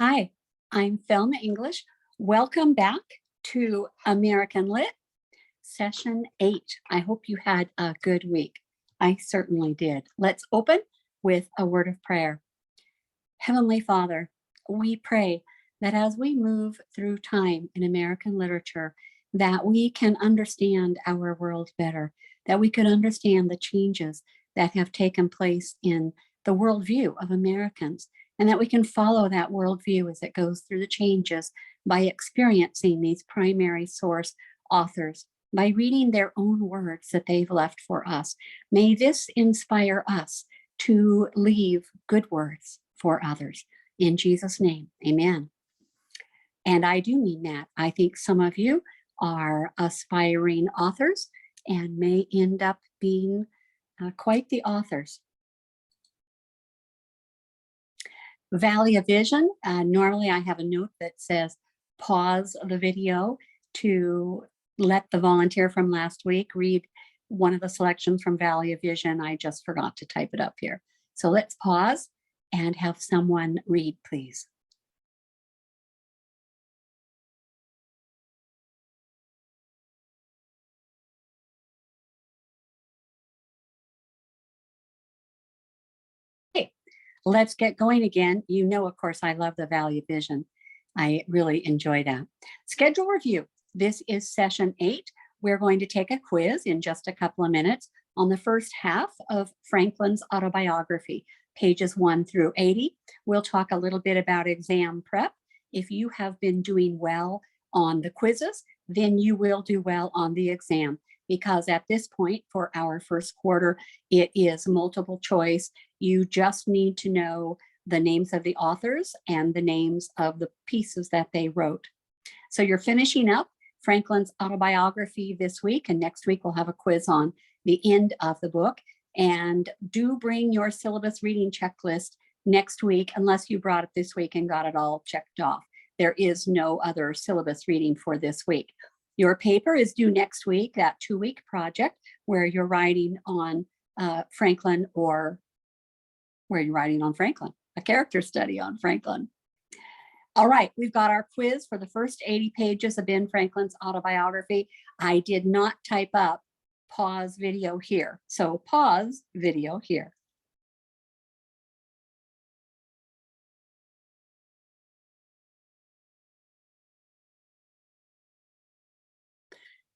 Hi, I'm Thelma English. Welcome back to American Lit, Session 8. I hope you had a good week. I certainly did. Let's open with a word of prayer. Heavenly Father, we pray that as we move through time in American literature, that we can understand our world better, that we can understand the changes that have taken place in the worldview of Americans, and that we can follow that worldview as it goes through the changes by experiencing these primary source authors, by reading their own words that they've left for us. May this inspire us to leave good words for others. In Jesus' name, amen. And I do mean that. I think some of you are aspiring authors and may end up being quite the authors. Valley of Vision. Normally I have a note that says pause the video to let the volunteer from last week read one of the selections from Valley of Vision. I just forgot to type it up here. So let's pause and have someone read, please. Okay, let's get going again. You know, of course, I love the Valley of Vision. I really enjoy that. Schedule review. This is session 8. We're going to take a quiz in just a couple of minutes on the first half of Franklin's autobiography, pages 1 through 80. We'll talk a little bit about exam prep. If you have been doing well on the quizzes, then you will do well on the exam, because at this point for our first quarter, it is multiple choice. You just need to know the names of the authors and the names of the pieces that they wrote. So you're finishing up Franklin's autobiography this week, and next week we'll have a quiz on the end of the book. And do bring your syllabus reading checklist next week, unless you brought it this week and got it all checked off. There is no other syllabus reading for this week. Your paper is due next week, that 2-week project where you're writing on Franklin, or where you're writing on Franklin, a character study on Franklin. All right, we've got our quiz for the first 80 pages of Ben Franklin's autobiography. I did not type up pause video here. So pause video here.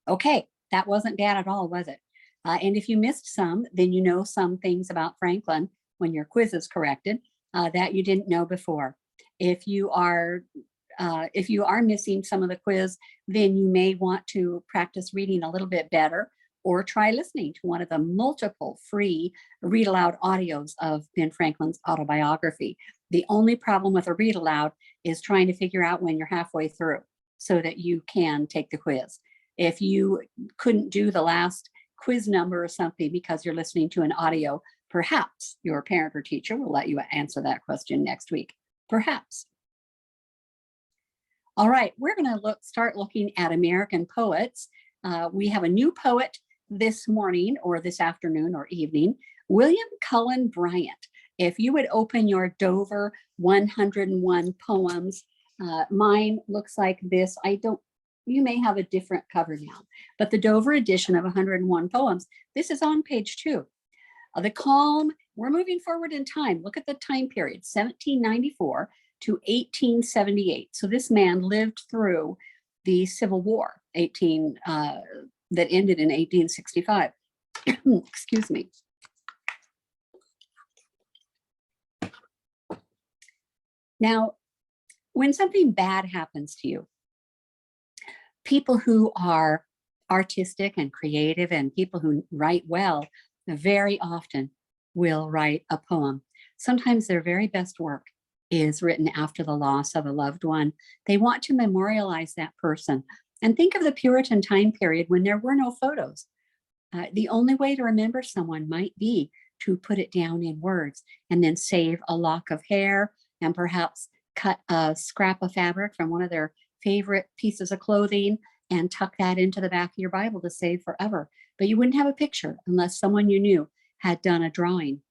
Okay, that wasn't bad at all, was it? And if you missed some, then you know some things about Franklin when your quiz is corrected that you didn't know before. If you are missing some of the quiz, then you may want to practice reading a little bit better, or try listening to one of the multiple free read aloud audios of Ben Franklin's autobiography. The only problem with a read aloud is trying to figure out when you're halfway through so that you can take the quiz. If you couldn't do the last quiz number or something because you're listening to an audio, perhaps your parent or teacher will let you answer that question next week. Perhaps. All right, we're going to start looking at American poets. We have a new poet this morning, or this afternoon or evening, William Cullen Bryant. If you would open your Dover 101 poems, mine looks like this. You may have a different cover now, but the Dover edition of 101 poems, this is on page 2. The calm, we're moving forward in time. Look at the time period, 1794 to 1878. So this man lived through the Civil War, that ended in 1865. Excuse me. Now, when something bad happens to you, people who are artistic and creative and people who write well very often will write a poem. Sometimes their very best work is written after the loss of a loved one. They want to memorialize that person. And think of the Puritan time period when there were no photos. The only way to remember someone might be to put it down in words, and then save a lock of hair, and perhaps cut a scrap of fabric from one of their favorite pieces of clothing and tuck that into the back of your Bible to save forever. But you wouldn't have a picture unless someone you knew had done a drawing.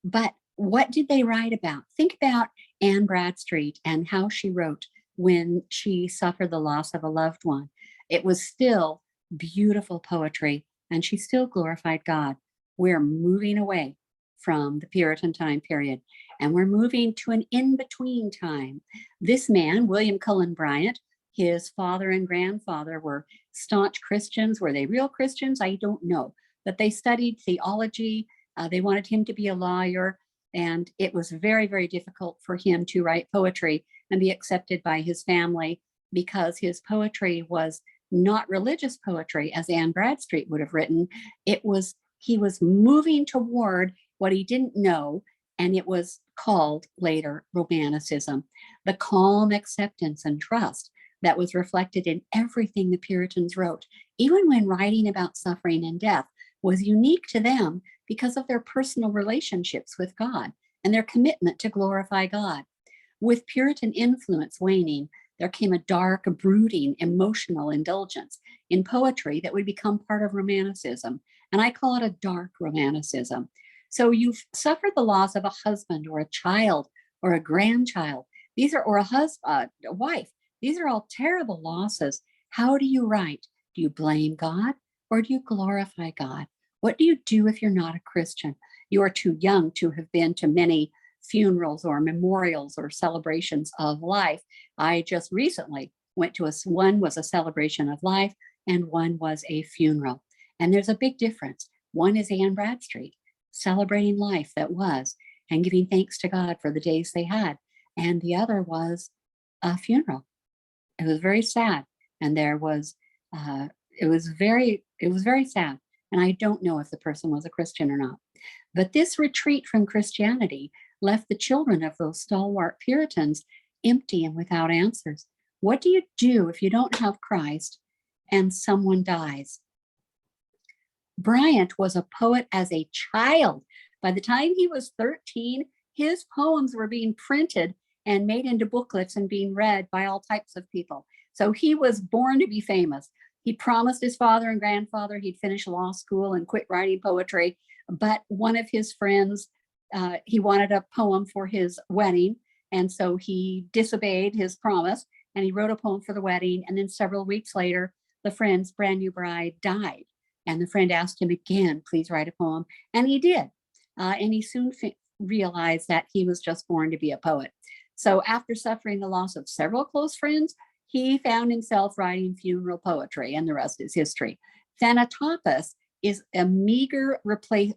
But what did they write about? Think about Anne Bradstreet and how she wrote when she suffered the loss of a loved one. It was still beautiful poetry, and she still glorified God. We're moving away from the Puritan time period, and we're moving to an in-between time. This man, William Cullen Bryant, his father and grandfather were staunch Christians. Were they real Christians? I don't know. But they studied theology. They wanted him to be a lawyer. And it was very, very difficult for him to write poetry and be accepted by his family because his poetry was not religious poetry as Anne Bradstreet would have written. He was moving toward what he didn't know, and it was called later Romanticism. The calm acceptance and trust that was reflected in everything the Puritans wrote, even when writing about suffering and death, was unique to them because of their personal relationships with God and their commitment to glorify God. With Puritan influence waning, there came a dark, brooding, emotional indulgence in poetry that would become part of Romanticism. And I call it a dark Romanticism. So you've suffered the loss of a husband or a child or a grandchild. These are, or a husband, a wife. These are all terrible losses. How do you write? Do you blame God or do you glorify God? What do you do if you're not a Christian? You are too young to have been to many funerals or memorials or celebrations of life. I just recently went to one was a celebration of life and one was a funeral. And there's a big difference. One is Anne Bradstreet celebrating life that was and giving thanks to God for the days they had. And the other was a funeral. It was very sad. And there was, it was very sad. And I don't know if the person was a Christian or not. But this retreat from Christianity left the children of those stalwart Puritans empty and without answers. What do you do if you don't have Christ and someone dies? Bryant was a poet as a child. By the time he was 13, his poems were being printed and made into booklets and being read by all types of people. So he was born to be famous. He promised his father and grandfather he'd finish law school and quit writing poetry. But one of his friends, he wanted a poem for his wedding. And so he disobeyed his promise and he wrote a poem for the wedding. And then several weeks later, the friend's brand new bride died. And the friend asked him again, please write a poem. And he did. And he soon realized that he was just born to be a poet. So after suffering the loss of several close friends, he found himself writing funeral poetry, and the rest is history. Thanatopsis is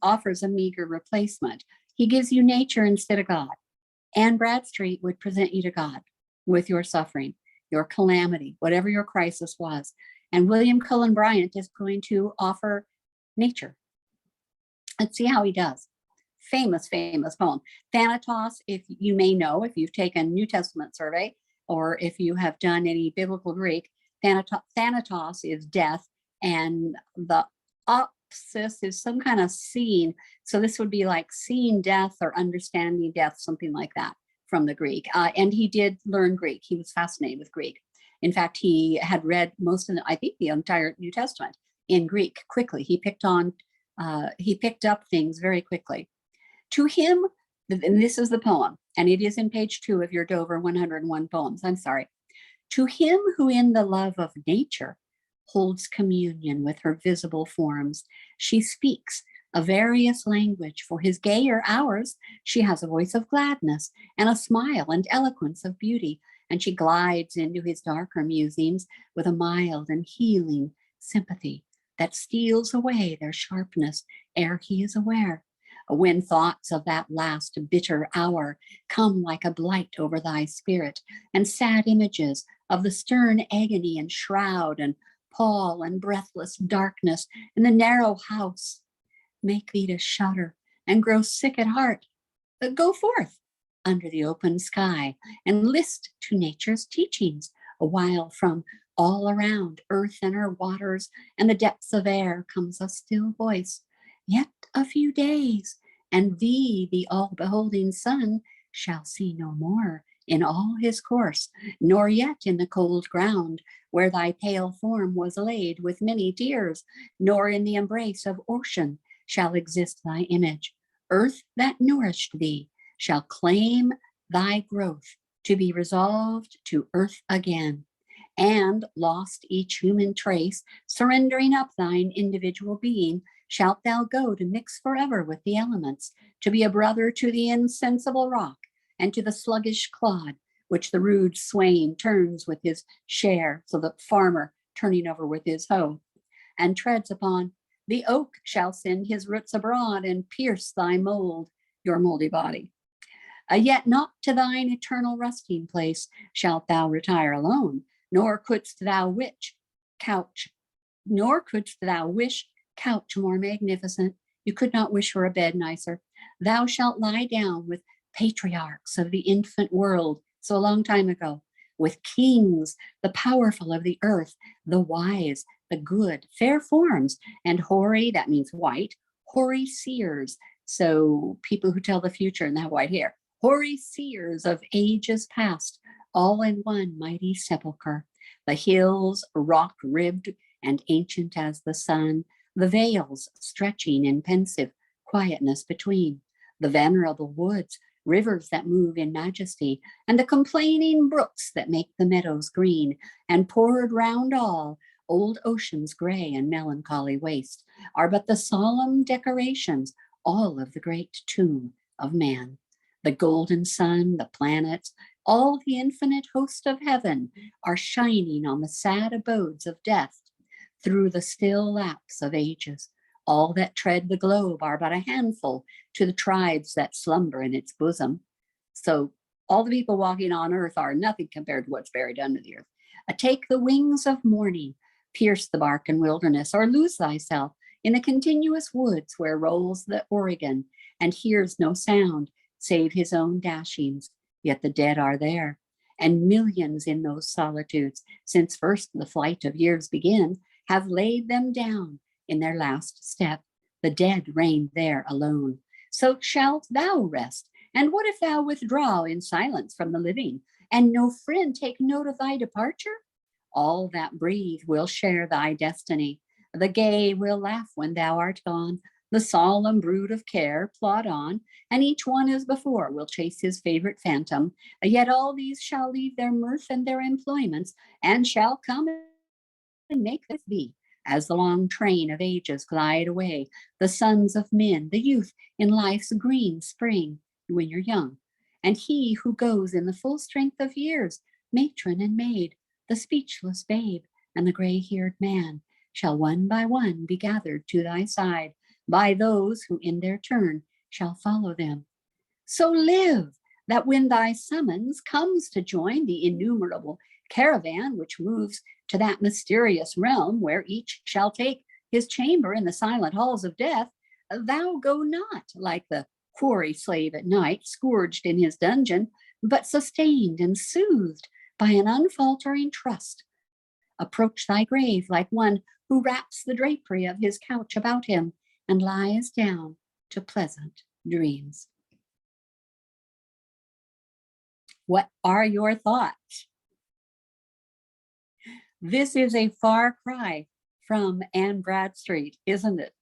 offers a meager replacement. He gives you nature instead of God. Anne Bradstreet would present you to God with your suffering, your calamity, whatever your crisis was. And William Cullen Bryant is going to offer nature. Let's see how he does. Famous poem. Thanatos, if you may know, if you've taken New Testament survey, or if you have done any biblical Greek, Thanatos is death, and the opsis is some kind of seeing. So this would be like seeing death or understanding death, something like that from the Greek. And he did learn Greek. He was fascinated with Greek. In fact, he had read most of I think the entire New Testament in Greek quickly. He picked up things very quickly. To him, and this is the poem, and it is in page 2 of your Dover 101 poems. I'm sorry. To him who in the love of nature holds communion with her visible forms, she speaks a various language. For his gayer hours, she has a voice of gladness and a smile and eloquence of beauty, and she glides into his darker musings with a mild and healing sympathy that steals away their sharpness ere he is aware. When thoughts of that last bitter hour come like a blight over thy spirit, and sad images of the stern agony and shroud and pall and breathless darkness in the narrow house make thee to shudder and grow sick at heart, go forth under the open sky and list to nature's teachings, while from all around earth and her waters and the depths of air comes a still voice. Yet a few days, and thee, the all-beholding sun, shall see no more in all his course, nor yet in the cold ground where thy pale form was laid with many tears, nor in the embrace of ocean shall exist thy image. Earth that nourished thee shall claim thy growth to be resolved to earth again, and lost each human trace, surrendering up thine individual being, shalt thou go to mix forever with the elements, to be a brother to the insensible rock and to the sluggish clod, which the rude swain turns with his share, so the farmer turning over with his hoe, and treads upon. The oak shall send his roots abroad and pierce thy mold, your moldy body. Yet not to thine eternal resting place shalt thou retire alone, nor couldst thou wish couch more magnificent. You could not wish for a bed nicer. Thou shalt lie down with patriarchs of the infant world, so a long time ago, with kings, the powerful of the earth, the wise, the good, fair forms, and hoary, that means white, hoary seers, so people who tell the future and have white hair, hoary seers of ages past, all in one mighty sepulchre. The hills rock-ribbed and ancient as the sun, the vales stretching in pensive quietness between, the venerable woods, rivers that move in majesty, and the complaining brooks that make the meadows green, and poured round all, old ocean's gray and melancholy waste, are but the solemn decorations, all of the great tomb of man. The golden sun, the planets, all the infinite host of heaven are shining on the sad abodes of death through the still lapse of ages. All that tread the globe are but a handful to the tribes that slumber in its bosom. So all the people walking on earth are nothing compared to what's buried under the earth. Take the wings of morning, pierce the bark and wilderness, or lose thyself in the continuous woods where rolls the Oregon and hears no sound save his own dashings. Yet the dead are there, and millions in those solitudes, since first the flight of years begin, have laid them down in their last step. The dead reign there alone. So shalt thou rest. And what if thou withdraw in silence from the living, and no friend take note of thy departure? All that breathe will share thy destiny. The gay will laugh when thou art gone. The solemn brood of care plod on, and each one as before will chase his favorite phantom. Yet all these shall leave their mirth and their employments, and shall come and make with thee, as the long train of ages glide away, the sons of men, the youth in life's green spring, when you're young, and he who goes in the full strength of years, matron and maid, the speechless babe, and the gray-haired man, shall one by one be gathered to thy side by those who in their turn shall follow them. So live, that when thy summons comes to join the innumerable caravan which moves to that mysterious realm where each shall take his chamber in the silent halls of death, thou go not like the quarry slave at night, scourged in his dungeon, but sustained and soothed by an unfaltering trust. Approach thy grave like one who wraps the drapery of his couch about him and lies down to pleasant dreams. What are your thoughts? This is a far cry from Anne Bradstreet, isn't it?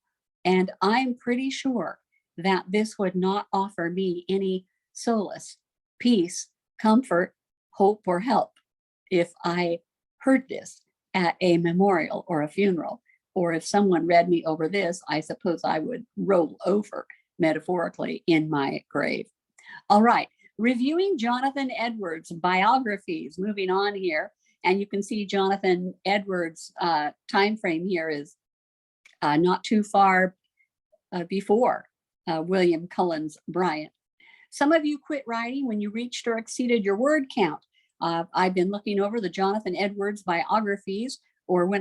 And I'm pretty sure that this would not offer me any solace, peace, comfort, hope, or help if I heard this at a memorial or a funeral. Or if someone read me over this, I suppose I would roll over metaphorically in my grave. All right, reviewing Jonathan Edwards' biographies, moving on here. And you can see Jonathan Edwards' time frame here is not too far before William Cullen Bryant. Some of you quit writing when you reached or exceeded your word count. I've been looking over the Jonathan Edwards biographies, or when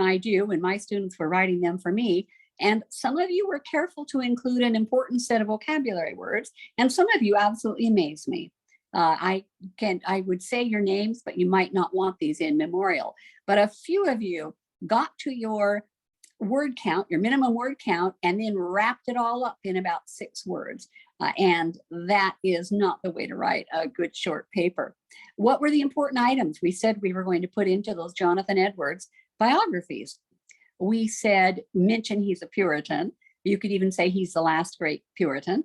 my students were writing them for me, and some of you were careful to include an important set of vocabulary words, and some of you absolutely amazed me. I would say your names, but you might not want these in memorial. But a few of you got to your word count, your minimum word count, and then wrapped it all up in about 6 words. And that is not the way to write a good short paper. What were the important items we said we were going to put into those Jonathan Edwards biographies? We said, mention he's a Puritan, You could even say he's the last great Puritan.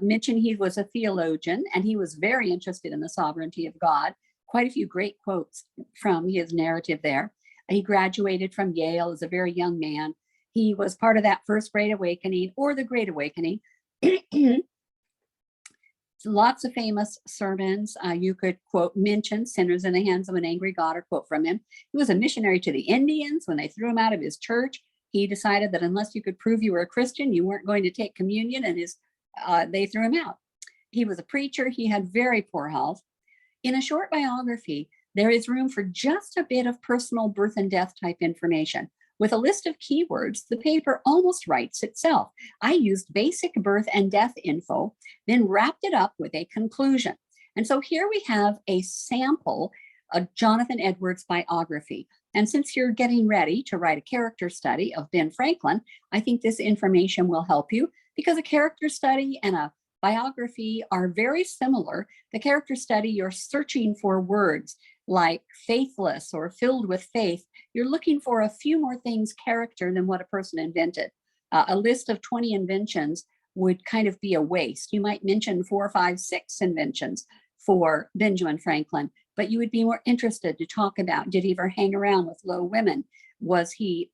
Mention he was a theologian, and he was very interested in the sovereignty of God. Quite a few great quotes from his narrative there. He graduated from Yale as a very young man. He was part of that first Great Awakening, or the Great Awakening. Lots of famous sermons. You could quote, mention sinners in the hands of an angry God, or quote from him. He was a missionary to the Indians. When they threw him out of his church, he decided that unless you could prove you were a Christian, you weren't going to take communion, and they threw him out. He was a preacher. He had very poor health. In a short biography, there is room for just a bit of personal birth and death type information. With a list of keywords, the paper almost writes itself. I used basic birth and death info, then wrapped it up with a conclusion. And so here we have a sample of Jonathan Edwards' biography. And since you're getting ready to write a character study of Ben Franklin, I think this information will help you, because a character study and a biography are very similar. The character study, you're searching for words like faithless or filled with faith. You're looking for a few more things character than what a person invented. A list of 20 inventions would kind of be a waste. You might mention 4, 5, 6 inventions for Benjamin Franklin, but you would be more interested to talk about, did he ever hang around with low women? Was he,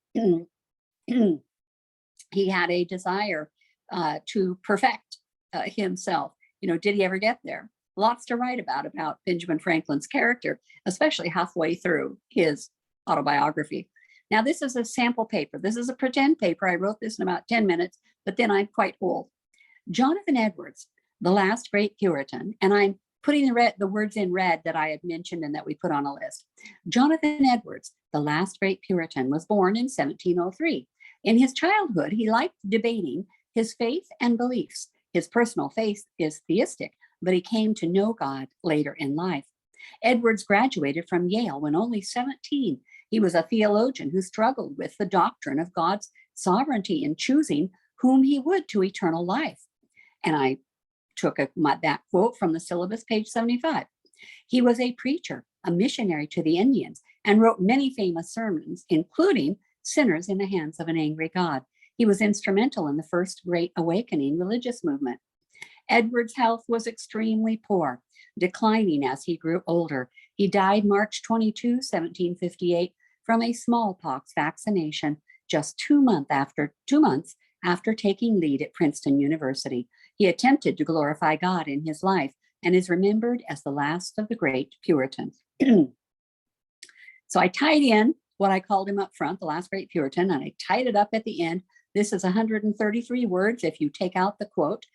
he had a desire to perfect himself. Did he ever get there? Lots to write about Benjamin Franklin's character, especially halfway through his autobiography. Now, this is a sample paper. This is a pretend paper. I wrote this in about 10 minutes, but then I'm quite old. Jonathan Edwards, the last great Puritan, and I'm putting the words in red that I had mentioned and that we put on a list. Jonathan Edwards, the last great Puritan, was born in 1703. In his childhood, he liked debating his faith and beliefs. His personal faith is theistic, but he came to know God later in life. Edwards graduated from Yale when only 17. He was a theologian who struggled with the doctrine of God's sovereignty in choosing whom he would to eternal life. And I took that quote from the syllabus, page 75. He was a preacher, a missionary to the Indians, and wrote many famous sermons, including Sinners in the Hands of an Angry God. He was instrumental in the first Great Awakening religious movement. Edwards' health was extremely poor, declining as he grew older. He died March 22, 1758, from a smallpox vaccination just 2 months after taking lead at Princeton University. He attempted to glorify God in his life and is remembered as the last of the great Puritans. So I tied in what I called him up front, the last great Puritan, and I tied it up at the end. This is 133 words if you take out the quote.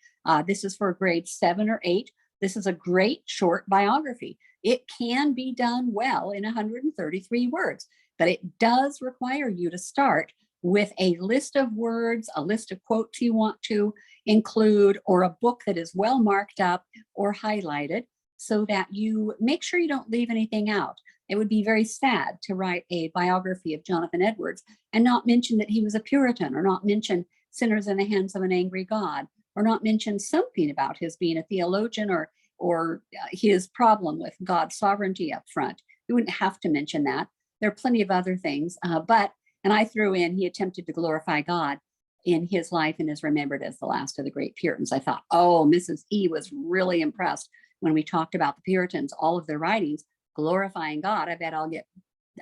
This is for grade 7 or 8. This is a great short biography. It can be done well in 133 words, but it does require you to start with a list of words, a list of quotes you want to include, or a book that is well marked up or highlighted, so that you make sure you don't leave anything out. It would be very sad to write a biography of Jonathan Edwards and not mention that he was a Puritan, or not mention Sinners in the Hands of an Angry God, or not mention something about his being a theologian, or his problem with God's sovereignty up front. You wouldn't have to mention that. There are plenty of other things, and I threw in, he attempted to glorify God in his life and is remembered as the last of the great Puritans. I thought, oh, Mrs. E was really impressed when we talked about the Puritans, all of their writings glorifying God. I bet I'll get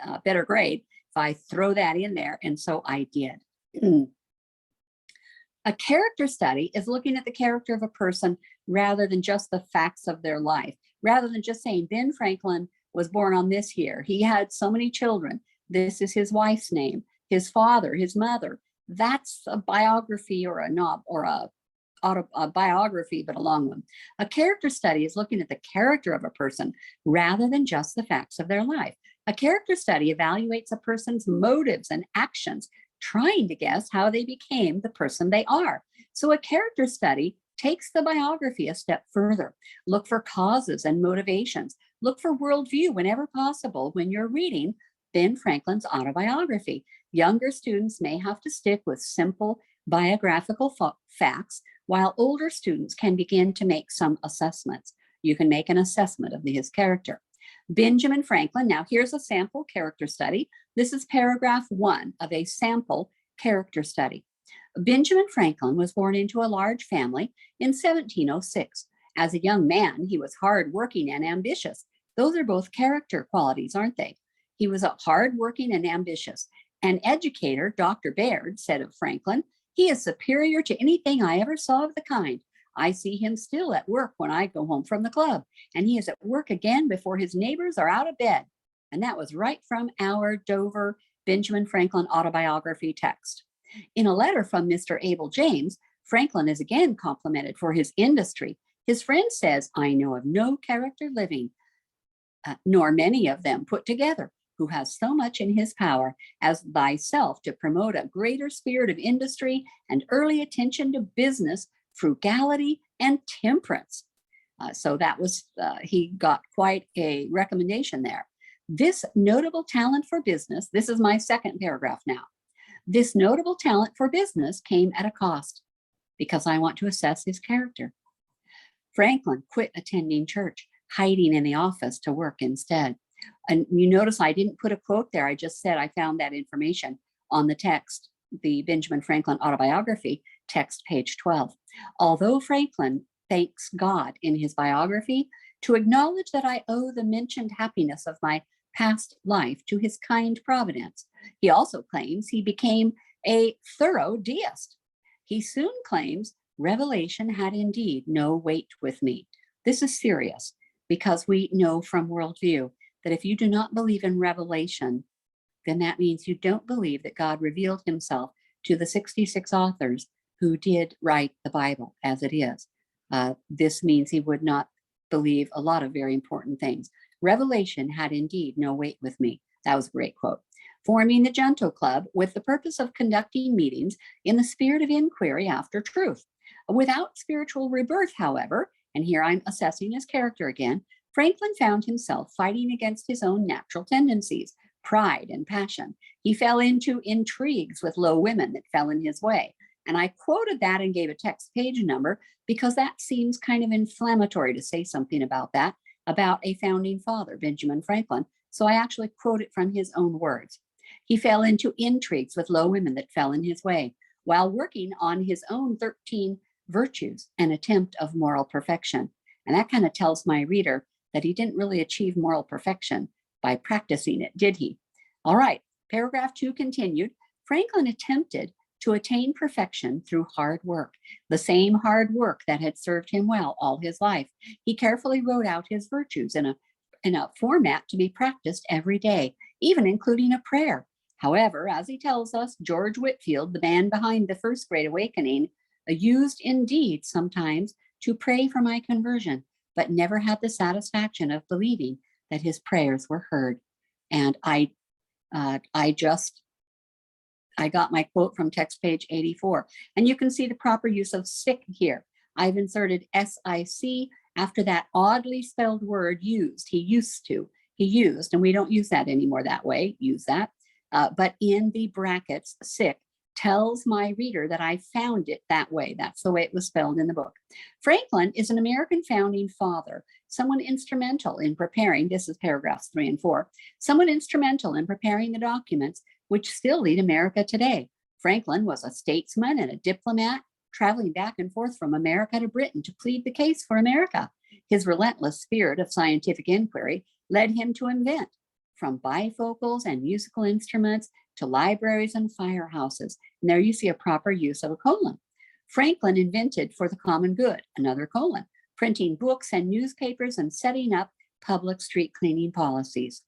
a better grade if I throw that in there. And so I did. A character study is looking at the character of a person rather than just the facts of their life, rather than just saying Ben Franklin was born on this year. He had so many children. This is his wife's name, his father, his mother. That's a biography, or a biography, but a long one. A character study is looking at the character of a person rather than just the facts of their life. A character study evaluates a person's motives and actions, trying to guess how they became the person they are. So a character study takes the biography a step further. Look for causes and motivations. Look for worldview whenever possible when you're reading Ben Franklin's autobiography. Younger students may have to stick with simple biographical facts, while older students can begin to make some assessments. You can make an assessment of his character. Benjamin Franklin, now here's a sample character study. This is paragraph 1 of a sample character study. Benjamin Franklin was born into a large family in 1706. As a young man, he was hardworking and ambitious. Those are both character qualities, aren't they? He was hardworking and ambitious. An educator, Dr. Baird, said of Franklin, "He is superior to anything I ever saw of the kind. I see him still at work when I go home from the club, and he is at work again before his neighbors are out of bed." And that was right from our Dover Benjamin Franklin autobiography text. In a letter from Mr. Abel James, Franklin is again complimented for his industry. His friend says, "I know of no character living, nor many of them put together, who has so much in his power as thyself to promote a greater spirit of industry and early attention to business, frugality, and temperance." So that was, he got quite a recommendation there. This notable talent for business, this is my second paragraph now. This notable talent for business came at a cost, because I want to assess his character. Franklin quit attending church, hiding in the office to work instead. And you notice I didn't put a quote there. I just said I found that information on the text, the Benjamin Franklin autobiography, text page 12. Although Franklin thanks God in his biography to acknowledge that I owe the mentioned happiness of my past life to his kind providence, he also claims he became a thorough deist. He soon claims revelation had indeed no weight with me. This is serious because we know from worldview that if you do not believe in revelation, then that means you don't believe that God revealed himself to the 66 authors who did write the Bible as it is. This means he would not believe a lot of very important things. Revelation had indeed no weight with me. That was a great quote. Forming the Junto Club with the purpose of conducting meetings in the spirit of inquiry after truth. Without spiritual rebirth, however, and here I'm assessing his character again, Franklin found himself fighting against his own natural tendencies, pride and passion. He fell into intrigues with low women that fell in his way. And I quoted that and gave a text page number because that seems kind of inflammatory to say something about that, about a founding father, Benjamin Franklin. So I actually quote it from his own words. He fell into intrigues with low women that fell in his way while working on his own 13 virtues, an attempt of moral perfection. And that kind of tells my reader that he didn't really achieve moral perfection by practicing it, did he? All right, paragraph 2 continued. Franklin attempted to attain perfection through hard work, the same hard work that had served him well all his life. He carefully wrote out his virtues in a format to be practiced every day, even including a prayer. However, as he tells us, George Whitefield, the man behind the First Great Awakening, used indeed sometimes to pray for my conversion, but never had the satisfaction of believing that his prayers were heard. And I got my quote from text page 84. And you can see the proper use of sick here. I've inserted SIC after that oddly spelled word used. He used, and we don't use that anymore that way, use that. But in the brackets, sick tells my reader that I found it that way. That's the way it was spelled in the book. Franklin is an American founding father, someone instrumental in preparing, this is paragraphs 3 and 4, someone instrumental in preparing the documents which still lead America today. Franklin was a statesman and a diplomat, traveling back and forth from America to Britain to plead the case for America. His relentless spirit of scientific inquiry led him to invent, from bifocals and musical instruments to libraries and firehouses. And there you see a proper use of a colon. Franklin invented for the common good, another colon, printing books and newspapers and setting up public street cleaning policies.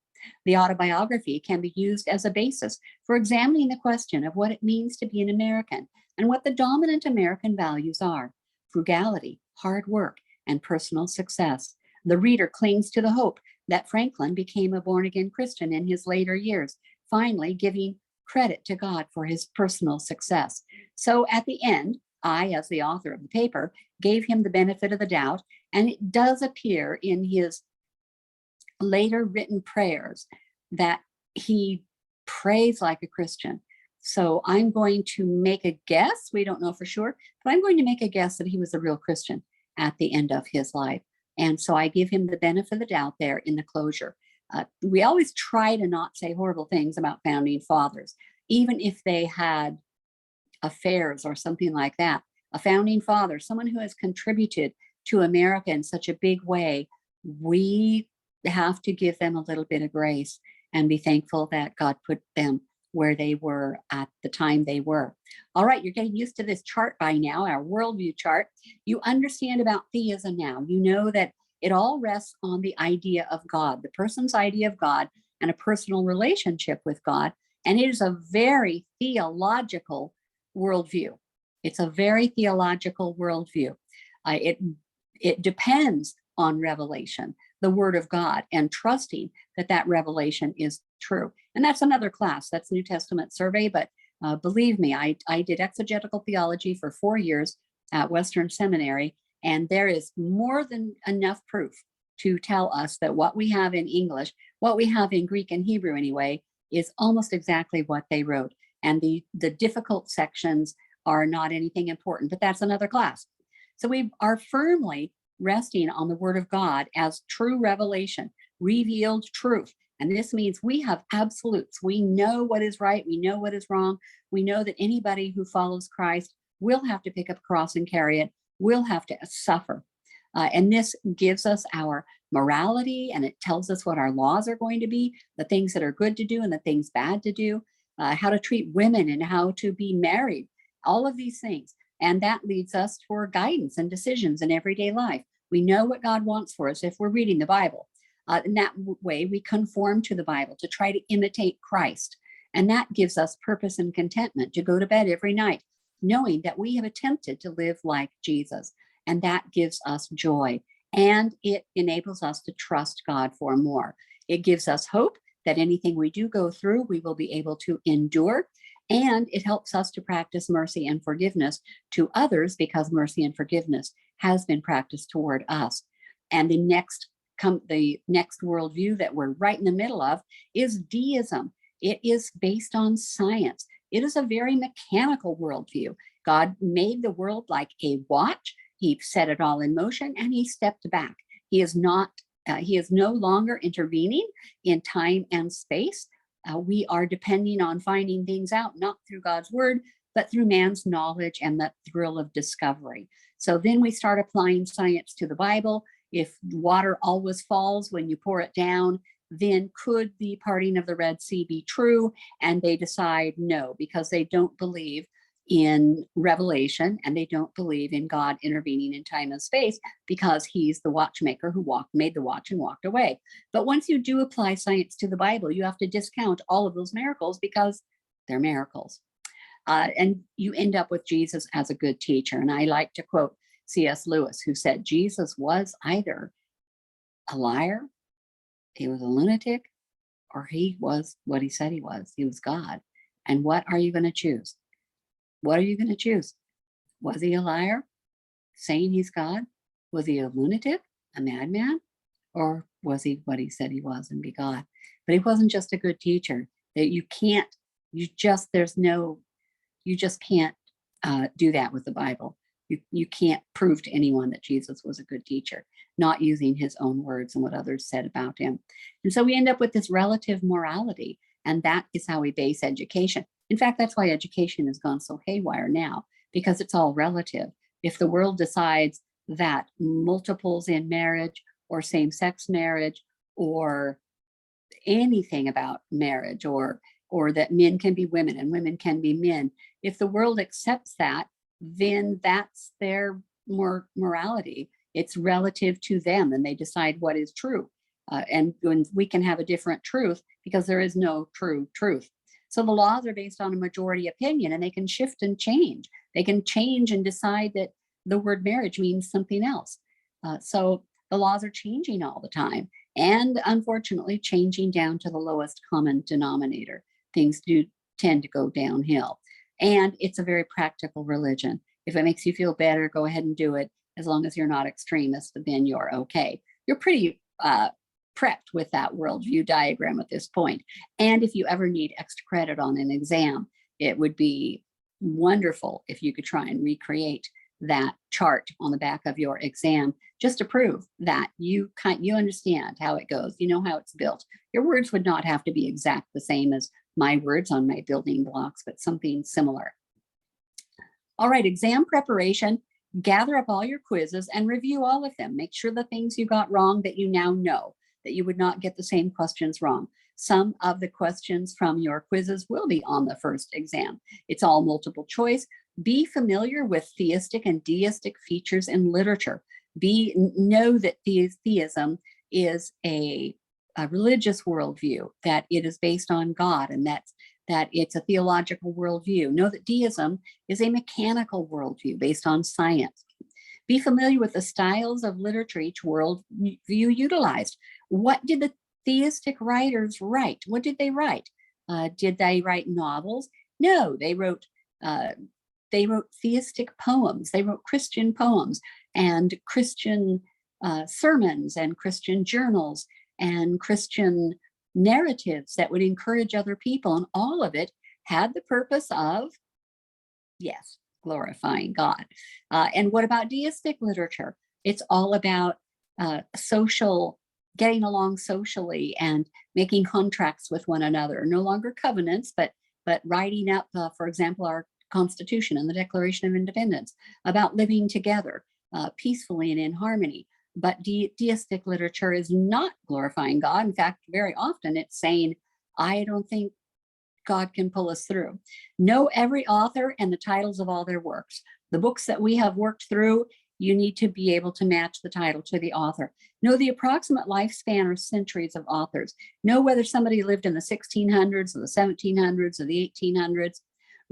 The autobiography can be used as a basis for examining the question of what it means to be an American and what the dominant American values are: frugality, hard work, and personal success. The reader clings to the hope that Franklin became a born-again Christian in his later years, finally giving credit to God for his personal success. So at the end, I, as the author of the paper, gave him the benefit of the doubt, and it does appear in his later written prayers that he prays like a Christian. So I'm going to make a guess, we don't know for sure, but I'm going to make a guess that he was a real Christian at the end of his life. And so I give him the benefit of the doubt there in the closure. We always try to not say horrible things about founding fathers, even if they had affairs or something like that, a founding father, someone who has contributed to America in such a big way, we have to give them a little bit of grace and be thankful that God put them where they were at the time they were. All right, you're getting used to this chart by now, our worldview chart. You understand about theism now. You know that it all rests on the idea of God, the person's idea of God, and a personal relationship with God. And it is a very theological worldview. It's a very theological worldview. It depends on revelation, the word of God, and trusting that that revelation is true. And that's another class. That's New Testament survey. But believe me, I did exegetical theology for 4 years at Western Seminary, and there is more than enough proof to tell us that what we have in English, what we have in Greek and Hebrew anyway, is almost exactly what they wrote. And the difficult sections are not anything important, but that's another class. So we are firmly resting on the word of God as true revelation, revealed truth. And this means we have absolutes. We know what is right. We know what is wrong. We know that anybody who follows Christ will have to pick up a cross and carry it, will have to suffer. And this gives us our morality, and it tells us what our laws are going to be, the things that are good to do and the things bad to do, how to treat women and how to be married, all of these things. And that leads us for guidance and decisions in everyday life. We know what God wants for us if we're reading the Bible. In that way, we conform to the Bible to try to imitate Christ. And that gives us purpose and contentment to go to bed every night, knowing that we have attempted to live like Jesus. And that gives us joy. And it enables us to trust God for more. It gives us hope that anything we do go through, we will be able to endure. And it helps us to practice mercy and forgiveness to others, because mercy and forgiveness has been practiced toward us. And the next worldview that we're right in the middle of is deism. It is based on science. It is a very mechanical worldview. God made the world like a watch. He set it all in motion and he stepped back. He is no longer intervening in time and space. We are depending on finding things out, not through God's word, but through man's knowledge and the thrill of discovery. So then we start applying science to the Bible. If water always falls when you pour it down, then could the parting of the Red Sea be true? And they decide no, because they don't believe in revelation and they don't believe in God intervening in time and space, because he's the watchmaker who made the watch and walked away. But once you do apply science to the Bible, you have to discount all of those miracles because they're miracles. And you end up with Jesus as a good teacher. And I like to quote C.S. Lewis, who said, Jesus was either a liar, he was a lunatic, or he was what he said he was. He was God. And what are you going to choose? What are you going to choose? Was he a liar, saying he's God? Was he a lunatic, a madman? Or was he what he said he was and be God? But he wasn't just a good teacher. That you just can't do that with the Bible. You can't prove to anyone that Jesus was a good teacher, not using his own words and what others said about him. And so we end up with this relative morality, and that is how we base education. In fact, that's why education has gone so haywire now, because it's all relative. If the world decides that multiples in marriage or same-sex marriage or anything about marriage, or that men can be women and women can be men, if the world accepts that, then that's their morality. It's relative to them, and they decide what is true. And when we can have a different truth, because there is no true truth. So the laws are based on a majority opinion, and they can shift and change. They can change and decide that the word marriage means something else. So the laws are changing all the time, and unfortunately changing down to the lowest common denominator. Things do tend to go downhill. And it's a very practical religion. If it makes you feel better, go ahead and do it. As long as you're not extremist, then you're okay. You're pretty prepped with that worldview diagram at this point. And if you ever need extra credit on an exam, it would be wonderful if you could try and recreate that chart on the back of your exam, just to prove that you understand how it goes, you know how it's built. Your words would not have to be exact the same as my words on my building blocks, but something similar. All right, exam preparation. Gather up all your quizzes and review all of them. Make sure the things you got wrong that you now know, that you would not get the same questions wrong. Some of the questions from your quizzes will be on the first exam. It's all multiple choice. Be familiar with theistic and deistic features in literature. Know that theism is a religious worldview, that it is based on God, and that it's a theological worldview. Know that deism is a mechanical worldview based on science. Be familiar with the styles of literature each worldview utilized. What did the theistic writers write? What did they write? Did they write novels? No, they wrote theistic poems. They wrote Christian poems and Christian sermons and Christian journals and Christian narratives that would encourage other people. And all of it had the purpose of, yes, glorifying God. And what about deistic literature? It's all about getting along socially and making contracts with one another. No longer covenants, but writing up, for example, our Constitution and the Declaration of Independence, about living together peacefully and in harmony. But deistic literature is not glorifying God. In fact, very often it's saying, I don't think God can pull us through. Know every author and the titles of all their works. The books that we have worked through, you need to be able to match the title to the author. Know the approximate lifespan or centuries of authors. Know whether somebody lived in the 1600s or the 1700s or the 1800s.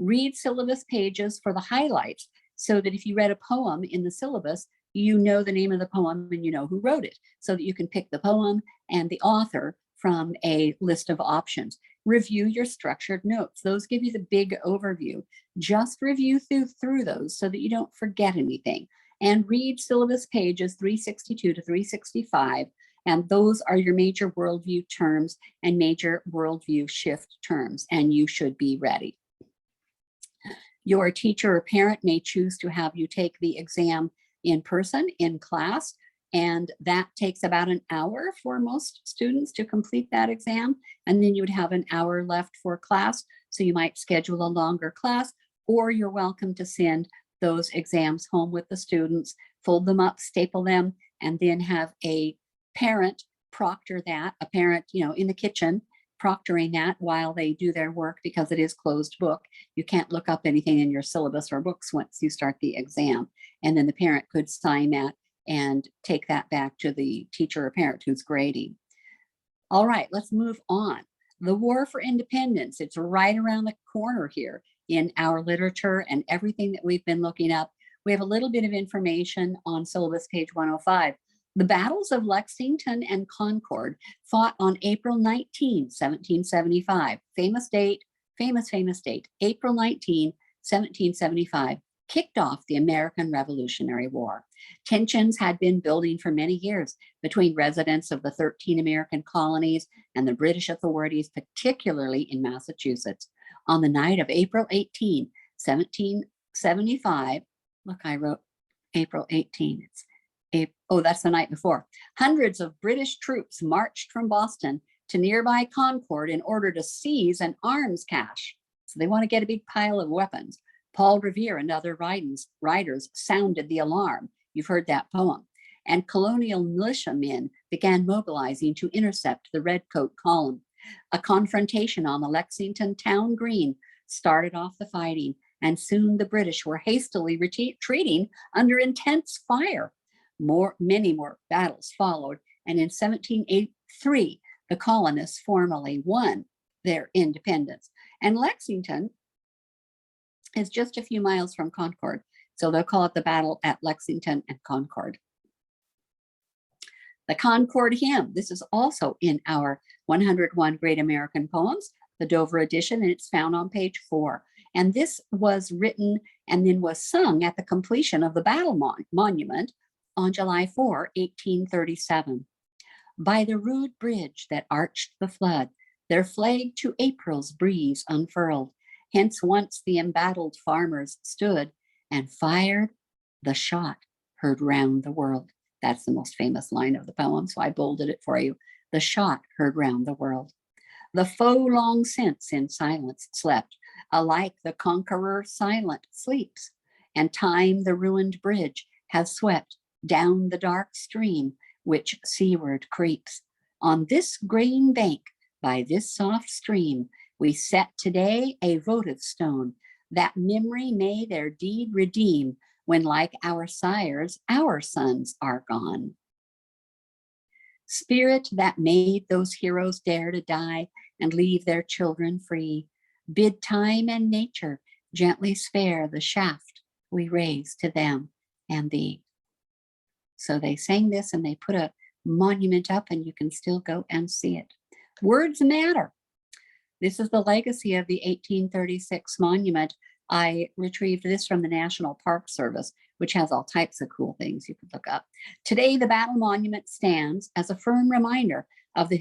Read syllabus pages for the highlights, so that if you read a poem in the syllabus, you know the name of the poem and you know who wrote it, so that you can pick the poem and the author from a list of options. Review your structured notes. Those give you the big overview. Just review through those so that you don't forget anything. And read syllabus pages 362 to 365. And those are your major worldview terms and major worldview shift terms, and you should be ready. Your teacher or parent may choose to have you take the exam in person, in class, and that takes about an hour for most students to complete that exam. And then you would have an hour left for class, so you might schedule a longer class, or you're welcome to send those exams home with the students, fold them up, staple them, and then have a parent proctor that, a parent, in the kitchen, proctoring that while they do their work, because it is closed book. You can't look up anything in your syllabus or books once you start the exam. And then the parent could sign that and take that back to the teacher or parent who's grading. All right, let's move on. The War for Independence, it's right around the corner here in our literature and everything that we've been looking up. We have a little bit of information on syllabus page 105. The battles of Lexington and Concord, fought on April 19, 1775. Famous date, famous date. April 19, 1775, kicked off the American Revolutionary War. Tensions had been building for many years between residents of the 13 American colonies and the British authorities, particularly in Massachusetts. On the night of April 18, 1775, look, I wrote April 18. That's the night before. Hundreds of British troops marched from Boston to nearby Concord in order to seize an arms cache. So they want to get a big pile of weapons. Paul Revere and other writers sounded the alarm. You've heard that poem. And colonial militiamen began mobilizing to intercept the redcoat column. A confrontation on the Lexington town green started off the fighting, and soon the British were hastily retreating under intense fire. Many more battles followed, and in 1783, the colonists formally won their independence. And Lexington is just a few miles from Concord, so they'll call it the battle at Lexington and Concord. The Concord Hymn, this is also in our 101 Great American Poems, the Dover edition, and it's found on page 4. And this was written and then was sung at the completion of the battle monument on July 4, 1837. By the rude bridge that arched the flood, their flag to April's breeze unfurled. Hence once the embattled farmers stood and fired the shot heard round the world. That's the most famous line of the poem, so I bolded it for you. The shot heard round the world. The foe long since in silence slept. Alike the conqueror silent sleeps. and time the ruined bridge has swept down the dark stream which seaward creeps. On this green bank, by this soft stream, we set today a votive stone, that memory may their deed redeem when, like our sires, our sons are gone. Spirit that made those heroes dare to die and leave their children free, bid time and nature gently spare the shaft we raise to them and thee. So they sang this and they put a monument up, and you can still go and see it. Words matter. This is the legacy of the 1836 monument. I retrieved this from the National Park Service, which has all types of cool things you can look up. Today, the battle monument stands as a firm reminder of the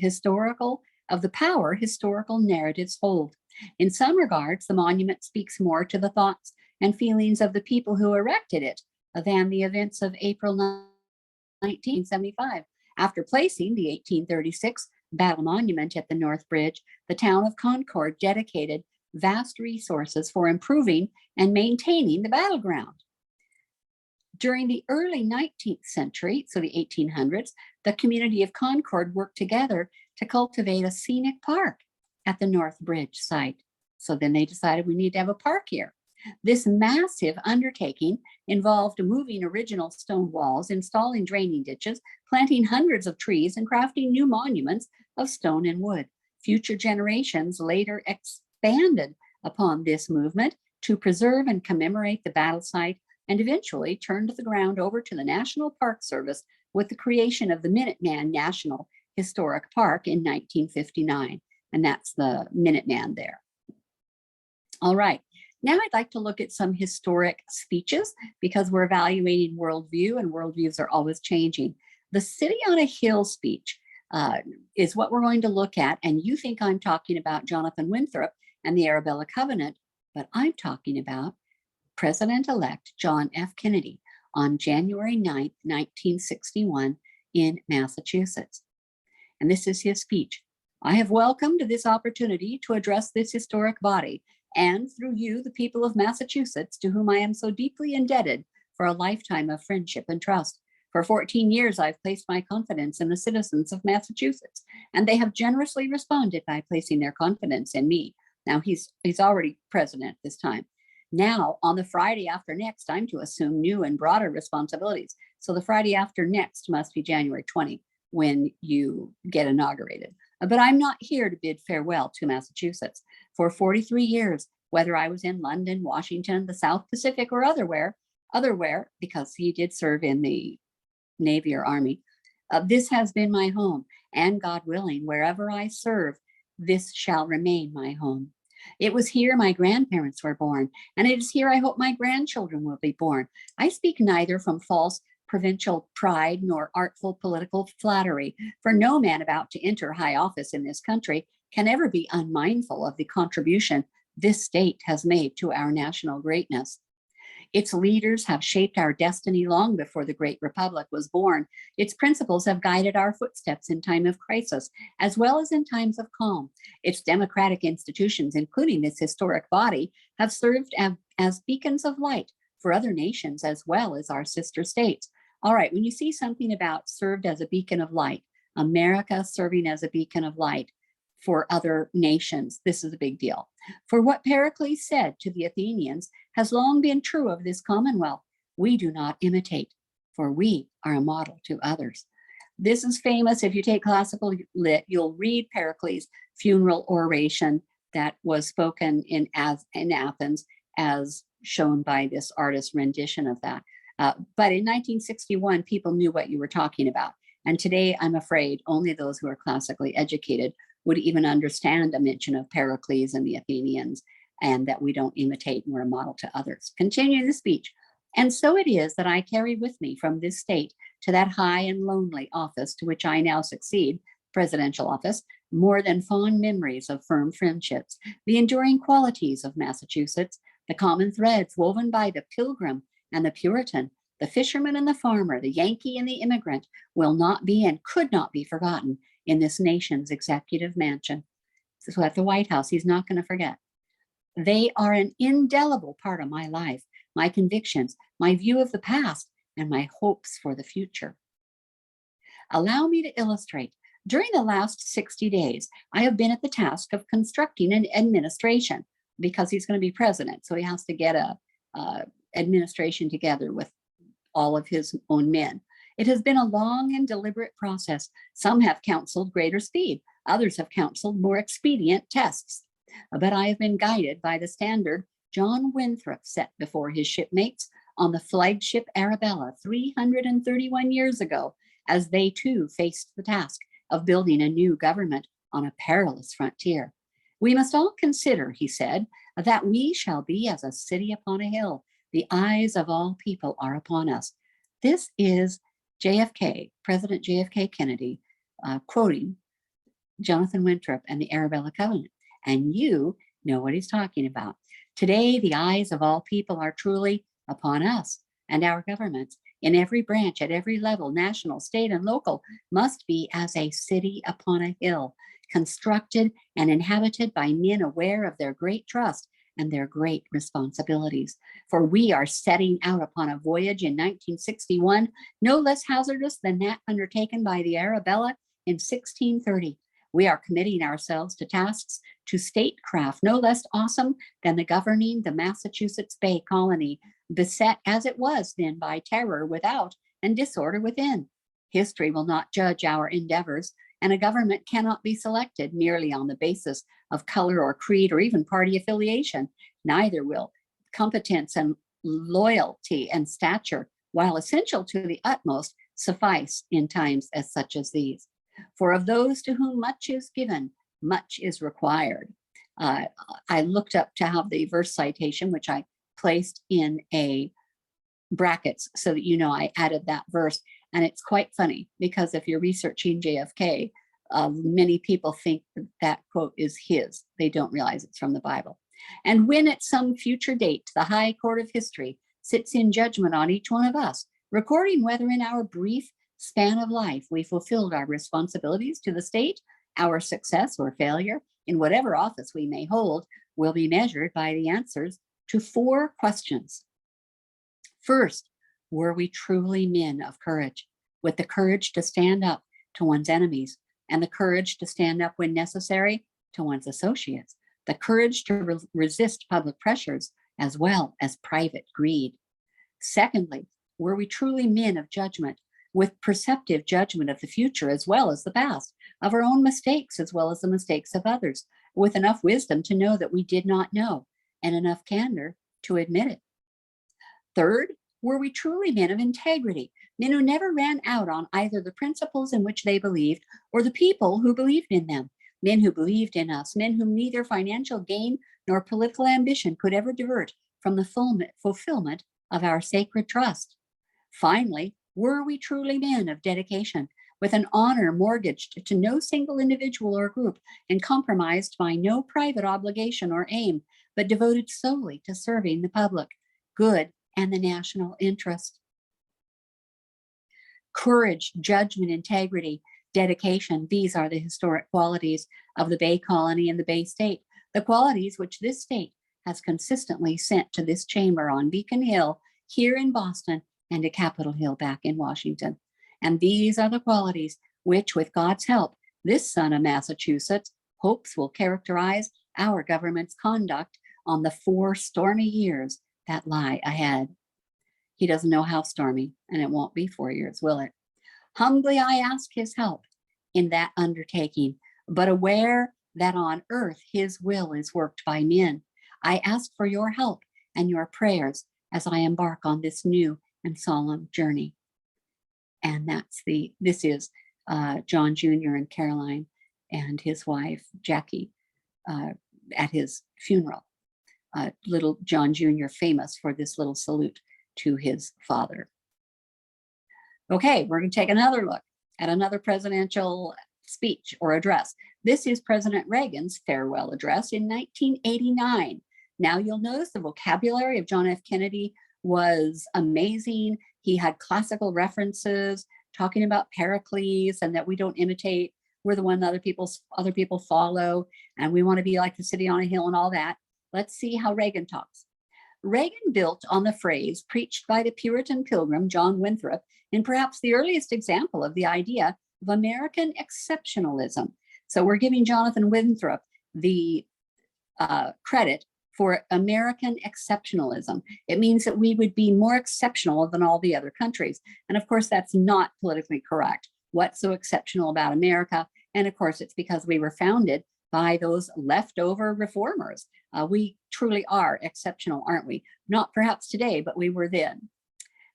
power historical narratives hold. In some regards, the monument speaks more to the thoughts and feelings of the people who erected it than the events of April 1975. After placing the 1836 battle monument at the North Bridge, the town of Concord dedicated vast resources for improving and maintaining the battleground. During the early 19th century, so the 1800s, the community of Concord worked together to cultivate a scenic park at the North Bridge site. So then they decided we need to have a park here. This massive undertaking involved moving original stone walls, installing draining ditches, planting hundreds of trees, and crafting new monuments of stone and wood. Future generations later expanded upon this movement to preserve and commemorate the battle site, and eventually turned the ground over to the National Park Service with the creation of the Minuteman National Historic Park in 1959. And that's the Minuteman there. All right. Now I'd like to look at some historic speeches, because we're evaluating worldview, and worldviews are always changing. The City on a Hill speech is what we're going to look at. And you think I'm talking about Jonathan Winthrop and the Arabella Covenant, but I'm talking about President-elect John F. Kennedy on January 9th, 1961 in Massachusetts. And this is his speech. I have welcomed this opportunity to address this historic body, and through you, the people of Massachusetts, to whom I am so deeply indebted for a lifetime of friendship and trust. For 14 years, I've placed my confidence in the citizens of Massachusetts, and they have generously responded by placing their confidence in me. Now, he's already president this time. Now, on the Friday after next, I'm to assume new and broader responsibilities. So the Friday after next must be January 20, when you get inaugurated. But I'm not here to bid farewell to Massachusetts. For 43 years, whether I was in London, Washington, the South Pacific, or otherwhere, because he did serve in the Navy or Army, this has been my home, and God willing, wherever I serve, this shall remain my home. It was here my grandparents were born, and it is here I hope my grandchildren will be born. I speak neither from false provincial pride nor artful political flattery, for no man about to enter high office in this country can ever be unmindful of the contribution this state has made to our national greatness. Its leaders have shaped our destiny long before the great republic was born. Its principles have guided our footsteps in time of crisis, as well as in times of calm. Its democratic institutions, including this historic body, have served as beacons of light for other nations as well as our sister states. All right, when you see something about served as a beacon of light, America serving as a beacon of light for other nations, this is a big deal. For what Pericles said to the Athenians has long been true of this commonwealth: we do not imitate, for we are a model to others. This is famous. If you take classical lit, you'll read Pericles' funeral oration that was spoken in Athens, as shown by this artist's rendition of that. But in 1961, people knew what you were talking about. And today, I'm afraid, only those who are classically educated would even understand a mention of Pericles and the Athenians, and that we don't imitate and we're a model to others. Continuing the speech. And so it is that I carry with me from this state to that high and lonely office to which I now succeed, presidential office, more than fond memories of firm friendships, the enduring qualities of Massachusetts, the common threads woven by the Pilgrim and the Puritan, the fisherman and the farmer, the Yankee and the immigrant, will not be and could not be forgotten in this nation's executive mansion. So at the White House, he's not going to forget. They are an indelible part of my life, my convictions, my view of the past, and my hopes for the future. Allow me to illustrate. During the last 60 days, I have been at the task of constructing an administration because he's going to be president. So he has to get a administration together with all of his own men. It has been a long and deliberate process. Some have counseled greater speed. Others have counseled more expedient tests. But I have been guided by the standard John Winthrop set before his shipmates on the flagship Arabella 331 years ago, as they too faced the task of building a new government on a perilous frontier. We must all consider, he said, that we shall be as a city upon a hill. The eyes of all people are upon us. This is JFK, President JFK Kennedy, quoting Jonathan Winthrop and the Arabella Covenant. And you know what he's talking about. Today, the eyes of all people are truly upon us, and our governments in every branch, at every level, national, state, and local, must be as a city upon a hill, constructed and inhabited by men aware of their great trust and their great responsibilities. For we are setting out upon a voyage in 1961, no less hazardous than that undertaken by the Arabella in 1630. We are committing ourselves to tasks to statecraft no less awesome than the governing the Massachusetts Bay Colony, beset as it was then by terror without and disorder within. History will not judge our endeavors, and a government cannot be selected merely on the basis of color or creed or even party affiliation. Neither will competence and loyalty and stature, while essential to the utmost, suffice in times as such as these. For of those to whom much is given, much is required. I looked up to have the verse citation, which I placed in a brackets so that you know I added that verse. And it's quite funny because if you're researching JFK, many people think that quote is his. They don't realize it's from the Bible. And when at some future date, the high court of history sits in judgment on each one of us, recording whether in our brief span of life we fulfilled our responsibilities to the state, our success or failure in whatever office we may hold will be measured by the answers to 4 questions. First, were we truly men of courage, with the courage to stand up to one's enemies and the courage to stand up when necessary to one's associates, the courage to resist public pressures as well as private greed? Secondly, were we truly men of judgment, with perceptive judgment of the future as well as the past, of our own mistakes as well as the mistakes of others, with enough wisdom to know that we did not know and enough candor to admit it? Third, were we truly men of integrity, men who never ran out on either the principles in which they believed or the people who believed in them, men who believed in us, men whom neither financial gain nor political ambition could ever divert from the fulfillment of our sacred trust? Finally, were we truly men of dedication, with an honor mortgaged to no single individual or group and compromised by no private obligation or aim, but devoted solely to serving the public good and the national interest? Courage, judgment, integrity, dedication, these are the historic qualities of the Bay Colony and the Bay State, the qualities which this state has consistently sent to this chamber on Beacon Hill here in Boston and to Capitol Hill back in Washington. And these are the qualities which, with God's help, this son of Massachusetts hopes will characterize our government's conduct on the 4 stormy years that lie ahead. He doesn't know how stormy, and it won't be 4 years, will it? Humbly I ask his help in that undertaking, but aware that on earth his will is worked by men. I ask for your help and your prayers as I embark on this new and solemn journey. And this is John Jr. and Caroline and his wife, Jackie, at his funeral. Little John Jr. famous for this little salute to his father. Okay, we're going to take another look at another presidential speech or address. This is President Reagan's farewell address in 1989. Now you'll notice the vocabulary of John F. Kennedy was amazing. He had classical references talking about Pericles and that we don't imitate, we're the one that other people follow, and we want to be like the city on a hill and all that. Let's see how Reagan talks. Reagan built on the phrase preached by the Puritan pilgrim John Winthrop in perhaps the earliest example of the idea of American exceptionalism. So we're giving Jonathan Winthrop the credit for American exceptionalism. It means that we would be more exceptional than all the other countries. And of course, that's not politically correct. What's so exceptional about America? And of course, it's because we were founded by those leftover reformers. We truly are exceptional, aren't we? Not perhaps today, but we were then.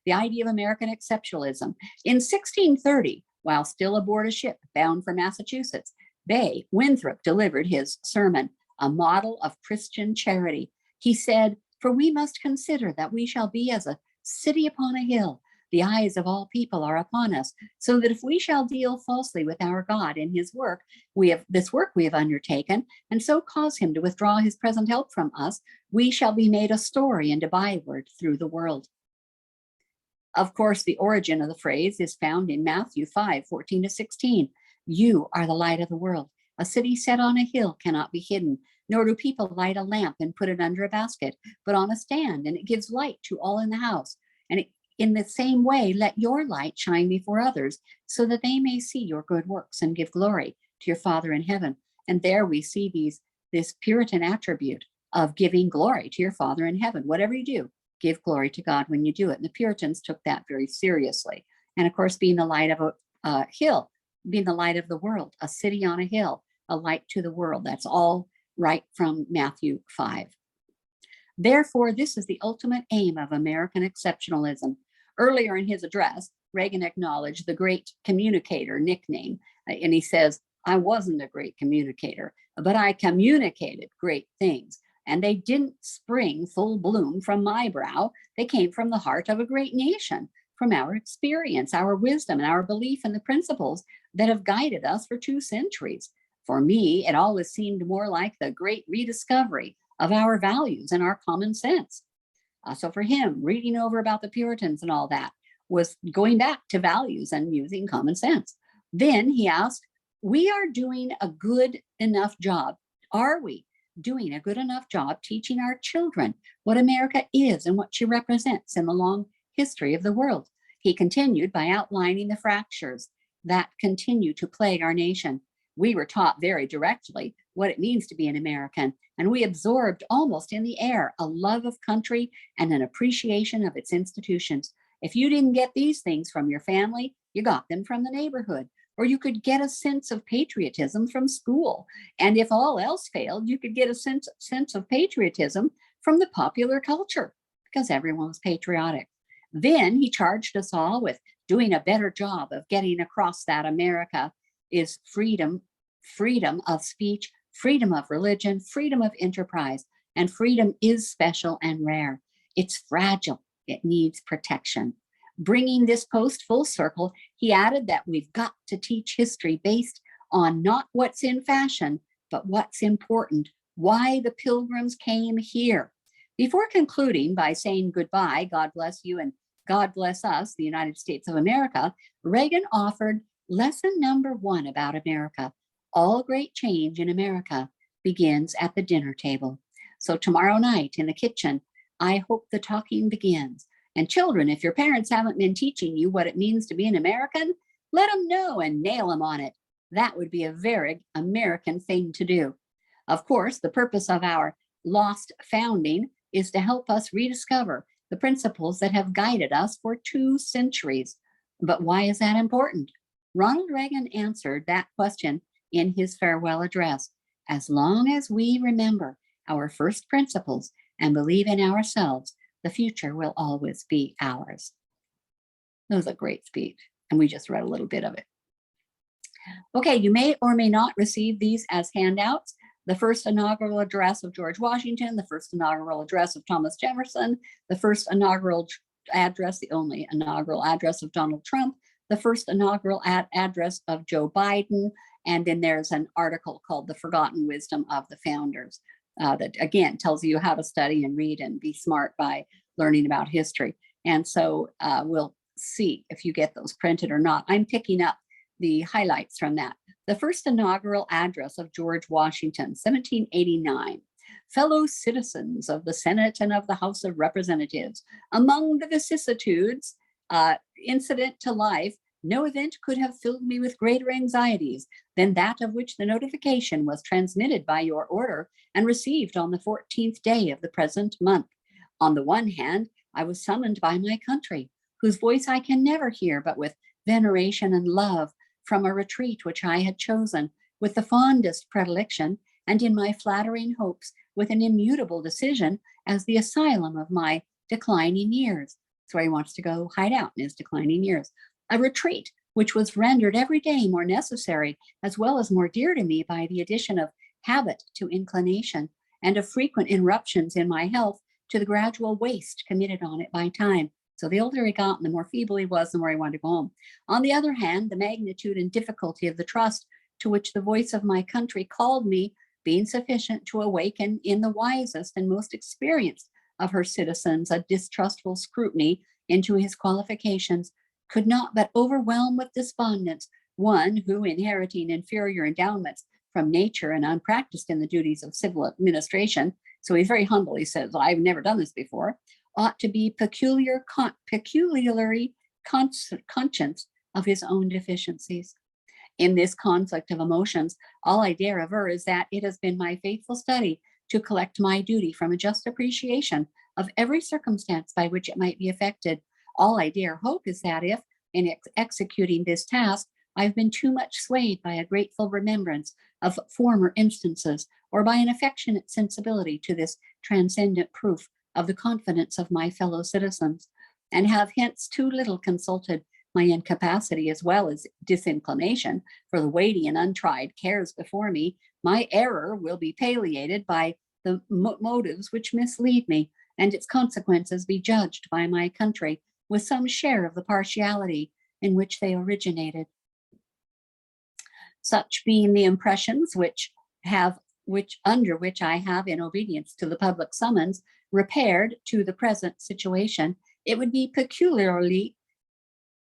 The idea of American exceptionalism. In 1630, while still aboard a ship bound for Massachusetts Bay, Winthrop delivered his sermon, A Model of Christian Charity. He said, "For we must consider that we shall be as a city upon a hill. The eyes of all people are upon us, so that if we shall deal falsely with our God in his work, we have undertaken, and so cause him to withdraw his present help from us, we shall be made a story and a byword through the world." Of course, the origin of the phrase is found in Matthew 5:14-16. You are the light of the world. A city set on a hill cannot be hidden, nor do people light a lamp and put it under a basket, but on a stand, and it gives light to all in the house. And in the same way, let your light shine before others, so that they may see your good works and give glory to your Father in heaven. And there we see this Puritan attribute of giving glory to your Father in heaven. Whatever you do, give glory to God when you do it. And the Puritans took that very seriously. And of course, being the light of a hill, being the light of the world, a city on a hill, a light to the world. That's all right from Matthew 5. Therefore, this is the ultimate aim of American exceptionalism. Earlier in his address, Reagan acknowledged the great communicator nickname, and he says, "I wasn't a great communicator, but I communicated great things. And they didn't spring full bloom from my brow. They came from the heart of a great nation, from our experience, our wisdom, and our belief in the principles that have guided us for 2 centuries. For me, it always seemed more like the great rediscovery of our values and our common sense." So for him, reading over about the Puritans and all that was going back to values and using common sense. Then he asked, we are doing a good enough job. Are we doing a good enough job teaching our children what America is and what she represents in the long history of the world? He continued by outlining the fractures that continue to plague our nation. We were taught very directly what it means to be an American, and we absorbed almost in the air a love of country and an appreciation of its institutions. If you didn't get these things from your family, you got them from the neighborhood, or you could get a sense of patriotism from school. And if all else failed, you could get a sense of patriotism from the popular culture, because everyone was patriotic. Then he charged us all with doing a better job of getting across that America is freedom of speech, freedom of religion, freedom of enterprise, and freedom is special and rare. It's fragile. It needs protection. Bringing this post full circle, he added that we've got to teach history based on not what's in fashion, but what's important, why the pilgrims came here. Before concluding by saying goodbye, God bless you and God bless us, the United States of America, Reagan offered lesson number 1 about America. All great change in America begins at the dinner table. So tomorrow night in the kitchen, I hope the talking begins. And children, if your parents haven't been teaching you what it means to be an American, let them know and nail them on it. That would be a very American thing to do. Of course, the purpose of our lost founding is to help us rediscover the principles that have guided us for 2 centuries. But why is that important? Ronald Reagan answered that question in his farewell address. As long as we remember our first principles and believe in ourselves, the future will always be ours. That was a great speech, and we just read a little bit of it. Okay, you may or may not receive these as handouts. The first inaugural address of George Washington, the first inaugural address of Thomas Jefferson, the first inaugural address, the only inaugural address of Donald Trump, the first inaugural address of Joe Biden, and then there's an article called The Forgotten Wisdom of the Founders that, again, tells you how to study and read and be smart by learning about history. And so we'll see if you get those printed or not. I'm picking up the highlights from that. The first inaugural address of George Washington, 1789. Fellow citizens of the Senate and of the House of Representatives, among the vicissitudes incident to life, no event could have filled me with greater anxieties than that of which the notification was transmitted by your order and received on the 14th day of the present month. On the one hand, I was summoned by my country, whose voice I can never hear but with veneration and love, from a retreat which I had chosen with the fondest predilection, and in my flattering hopes with an immutable decision as the asylum of my declining years. So he wants to go hide out in his declining years. A retreat which was rendered every day more necessary, as well as more dear to me by the addition of habit to inclination, and of frequent interruptions in my health to the gradual waste committed on it by time. So the older he got and the more feeble he was, the more he wanted to go home. On the other hand, the magnitude and difficulty of the trust to which the voice of my country called me, being sufficient to awaken in the wisest and most experienced of her citizens a distrustful scrutiny into his qualifications, could not but overwhelm with despondence one who, inheriting inferior endowments from nature and unpracticed in the duties of civil administration, so he's very humble, he says, I've never done this before, ought to be peculiarly conscious of his own deficiencies. In this conflict of emotions, all I dare aver is that it has been my faithful study to collect my duty from a just appreciation of every circumstance by which it might be affected. All I dare hope is that if, in executing this task, I've been too much swayed by a grateful remembrance of former instances, or by an affectionate sensibility to this transcendent proof of the confidence of my fellow citizens, and have hence too little consulted my incapacity as well as disinclination for the weighty and untried cares before me, my error will be palliated by the motives which mislead me, and its consequences be judged by my country with some share of the partiality in which they originated. Such being the impressions under which I have, in obedience to the public summons, repaired to the present situation, it would be peculiarly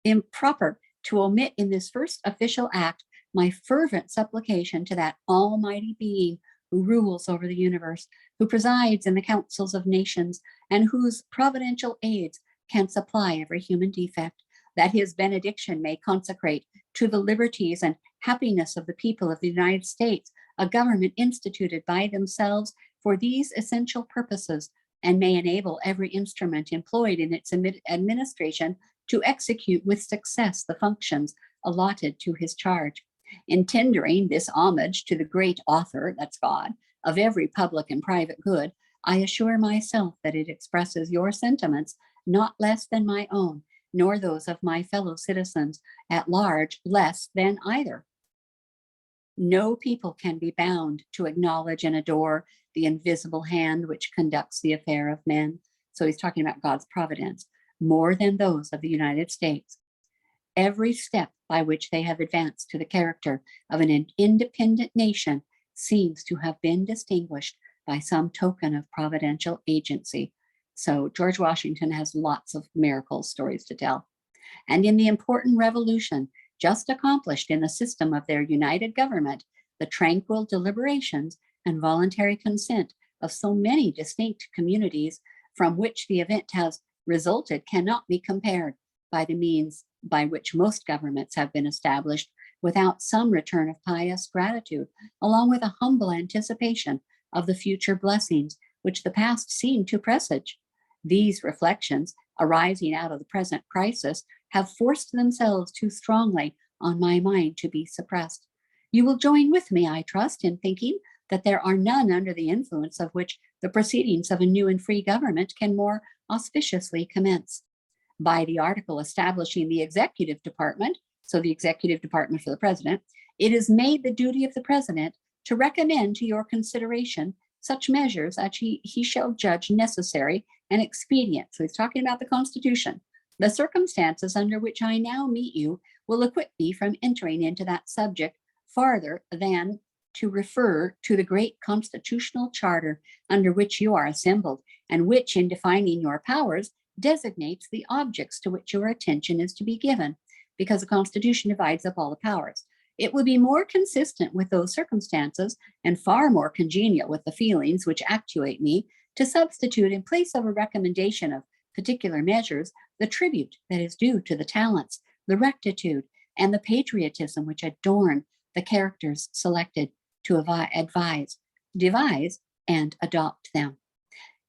improper to omit in this first official act my fervent supplication to that Almighty Being who rules over the universe, who presides in the councils of nations, and whose providential aids can supply every human defect, that his benediction may consecrate to the liberties and happiness of the people of the United States a government instituted by themselves for these essential purposes, and may enable every instrument employed in its administration to execute with success the functions allotted to his charge. In tendering this homage to the great author, that's God, of every public and private good, I assure myself that it expresses your sentiments not less than my own, nor those of my fellow citizens at large less than either. No people can be bound to acknowledge and adore the invisible hand which conducts the affair of men. So he's talking about God's providence, more than those of the United States. Every step by which they have advanced to the character of an independent nation seems to have been distinguished by some token of providential agency. So George Washington has lots of miracle stories to tell. And in the important revolution just accomplished in the system of their united government, the tranquil deliberations and voluntary consent of so many distinct communities from which the event has resulted cannot be compared by the means by which most governments have been established without some return of pious gratitude, along with a humble anticipation of the future blessings which the past seemed to presage. These reflections, arising out of the present crisis, have forced themselves too strongly on my mind to be suppressed. You will join with me, I trust, in thinking that there are none under the influence of which the proceedings of a new and free government can more auspiciously commence. By the article establishing the executive department, so the executive department for the president, it is made the duty of the president to recommend to your consideration such measures as he shall judge necessary and expedient. So he's talking about the Constitution. The circumstances under which I now meet you will acquit me from entering into that subject farther than to refer to the great constitutional charter under which you are assembled, and which, in defining your powers, designates the objects to which your attention is to be given, because the Constitution divides up all the powers. It would be more consistent with those circumstances and far more congenial with the feelings which actuate me to substitute in place of a recommendation of particular measures the tribute that is due to the talents, the rectitude, and the patriotism which adorn the characters selected to devise, and adopt them.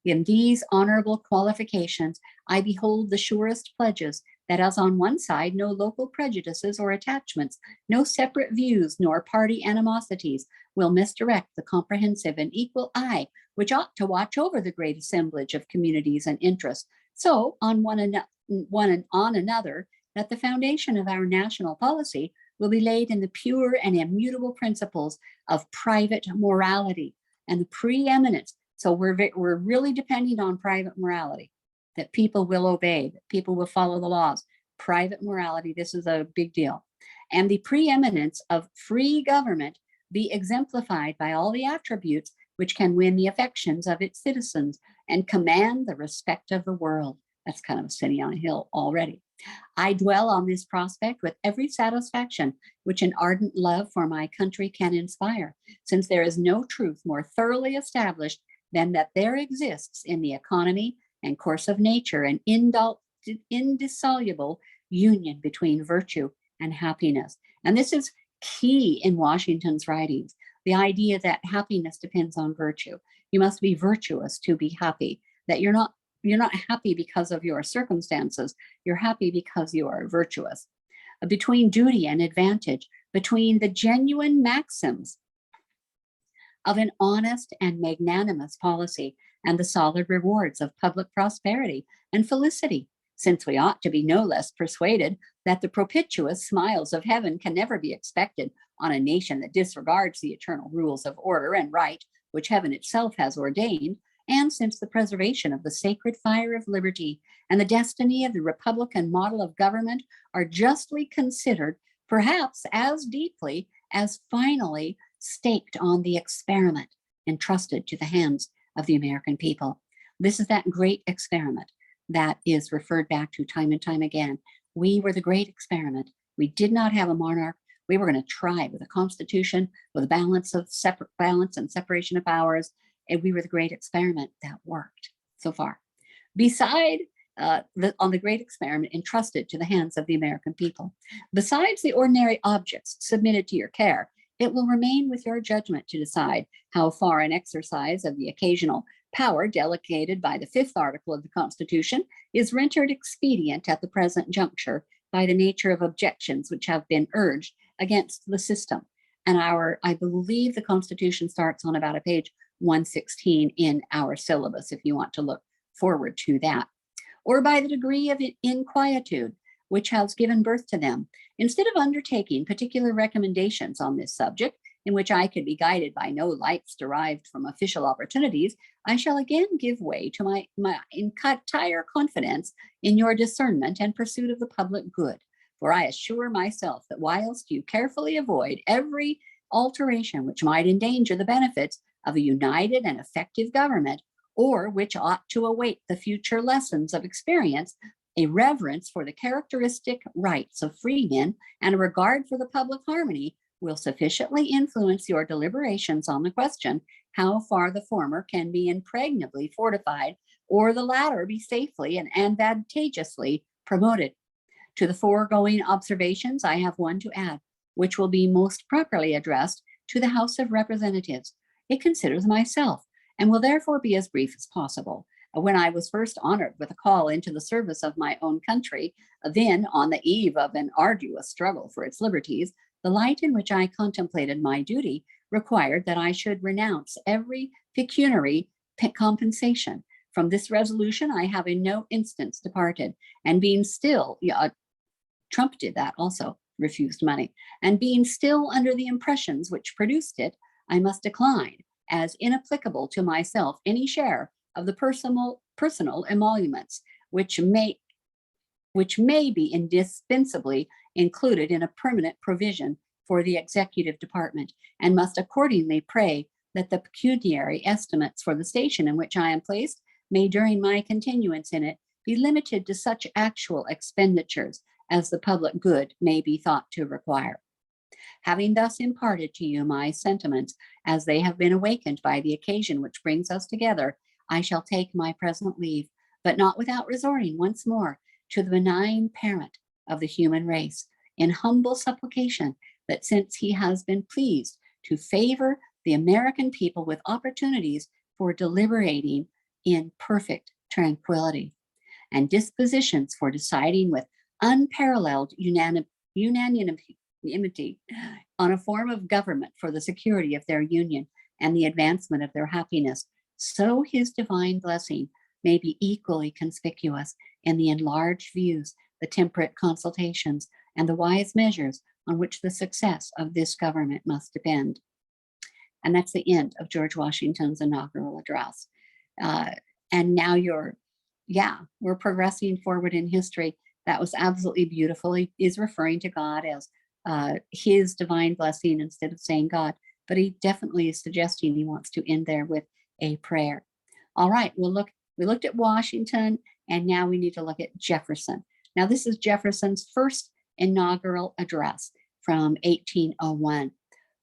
In these honorable qualifications, I behold the surest pledges that as on one side no local prejudices or attachments, no separate views nor party animosities will misdirect the comprehensive and equal eye which ought to watch over the great assemblage of communities and interests, so on one and on another, that the foundation of our national policy will be laid in the pure and immutable principles of private morality and the preeminence. So we're really depending on private morality, that people will obey, that people will follow the laws. Private morality, this is a big deal. And the preeminence of free government be exemplified by all the attributes which can win the affections of its citizens and command the respect of the world. That's kind of a city on a hill already. I dwell on this prospect with every satisfaction which an ardent love for my country can inspire, since there is no truth more thoroughly established than that there exists in the economy and course of nature an indissoluble union between virtue and happiness. And this is key in Washington's writings, the idea that happiness depends on virtue. You must be virtuous to be happy, that you're not happy because of your circumstances, you're happy because you are virtuous. Between duty and advantage, between the genuine maxims of an honest and magnanimous policy and the solid rewards of public prosperity and felicity, since we ought to be no less persuaded that the propitious smiles of heaven can never be expected on a nation that disregards the eternal rules of order and right which heaven itself has ordained, and since the preservation of the sacred fire of liberty and the destiny of the Republican model of government are justly considered, perhaps as deeply as finally staked on the experiment entrusted to the hands of the American people. This is that great experiment that is referred back to time and time again. We were the great experiment. We did not have a monarch. We were going to try with a constitution, with a balance and separation of powers. And we were the great experiment that worked so far. Beside on the great experiment entrusted to the hands of the American people, besides the ordinary objects submitted to your care, it will remain with your judgment to decide how far an exercise of the occasional power delegated by the 5th article of the Constitution is rendered expedient at the present juncture by the nature of objections which have been urged against the system. And I believe the Constitution starts on about a page 116 in our syllabus, if you want to look forward to that, or by the degree of inquietude which has given birth to them. Instead of undertaking particular recommendations on this subject, in which I could be guided by no lights derived from official opportunities, I shall again give way to my entire confidence in your discernment and pursuit of the public good. For I assure myself that whilst you carefully avoid every alteration which might endanger the benefits of a united and effective government, or which ought to await the future lessons of experience, a reverence for the characteristic rights of freemen and a regard for the public harmony will sufficiently influence your deliberations on the question how far the former can be impregnably fortified, or the latter be safely and advantageously promoted. To the foregoing observations, I have one to add, which will be most properly addressed to the House of Representatives. It considers myself, and will therefore be as brief as possible. When I was first honored with a call into the service of my own country, then on the eve of an arduous struggle for its liberties, the light in which I contemplated my duty required that I should renounce every pecuniary compensation. From this resolution, I have in no instance departed, and being still, Trump did that also, refused money, and being still under the impressions which produced it, I must decline as inapplicable to myself any share of the personal emoluments which may be indispensably included in a permanent provision for the executive department, and must accordingly pray that the pecuniary estimates for the station in which I am placed may, during my continuance in it, be limited to such actual expenditures as the public good may be thought to require. Having thus imparted to you my sentiments as they have been awakened by the occasion which brings us together, I shall take my present leave, but not without resorting once more to the benign parent of the human race, in humble supplication that since he has been pleased to favor the American people with opportunities for deliberating in perfect tranquility, and dispositions for deciding with unparalleled unanimity on a form of government for the security of their union and the advancement of their happiness, so his divine blessing may be equally conspicuous in the enlarged views, the temperate consultations, and the wise measures on which the success of this government must depend. And that's the end of George Washington's inaugural address. And now we're progressing forward in history. That was absolutely beautiful. He is referring to God as his divine blessing instead of saying God, but he definitely is suggesting he wants to end there with a prayer. All right, we looked at Washington, and now we need to look at Jefferson. Now, this is Jefferson's first inaugural address from 1801.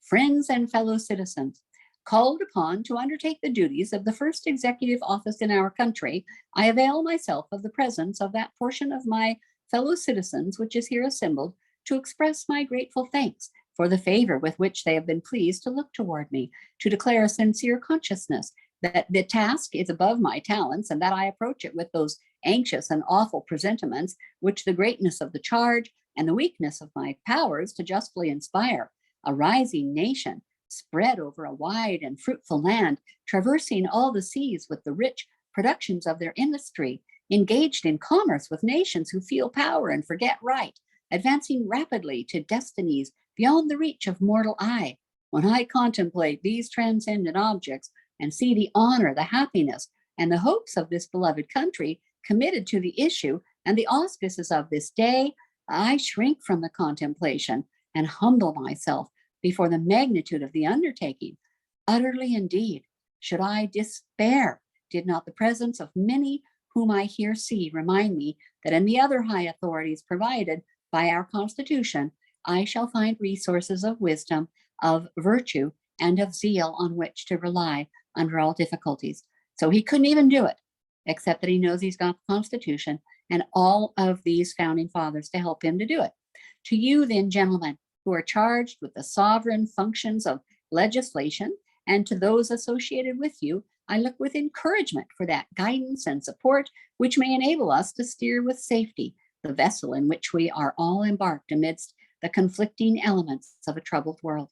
Friends and fellow citizens, called upon to undertake the duties of the first executive office in our country, I avail myself of the presence of that portion of my fellow citizens which is here assembled to express my grateful thanks for the favor with which they have been pleased to look toward me, to declare a sincere consciousness that the task is above my talents, and that I approach it with those anxious and awful presentiments which the greatness of the charge and the weakness of my powers to justly inspire. A rising nation, spread over a wide and fruitful land, traversing all the seas with the rich productions of their industry, engaged in commerce with nations who feel power and forget right, advancing rapidly to destinies beyond the reach of mortal eye. When I contemplate these transcendent objects and see the honor, the happiness, and the hopes of this beloved country committed to the issue and the auspices of this day, I shrink from the contemplation and humble myself before the magnitude of the undertaking. Utterly indeed should I despair, did not the presence of many whom I here see remind me that in the other high authorities provided by our Constitution, I shall find resources of wisdom, of virtue, and of zeal on which to rely under all difficulties. So he couldn't even do it, except that he knows he's got the Constitution and all of these founding fathers to help him to do it. To you then, gentlemen, who are charged with the sovereign functions of legislation, and to those associated with you, I look with encouragement for that guidance and support which may enable us to steer with safety the vessel in which we are all embarked amidst the conflicting elements of a troubled world.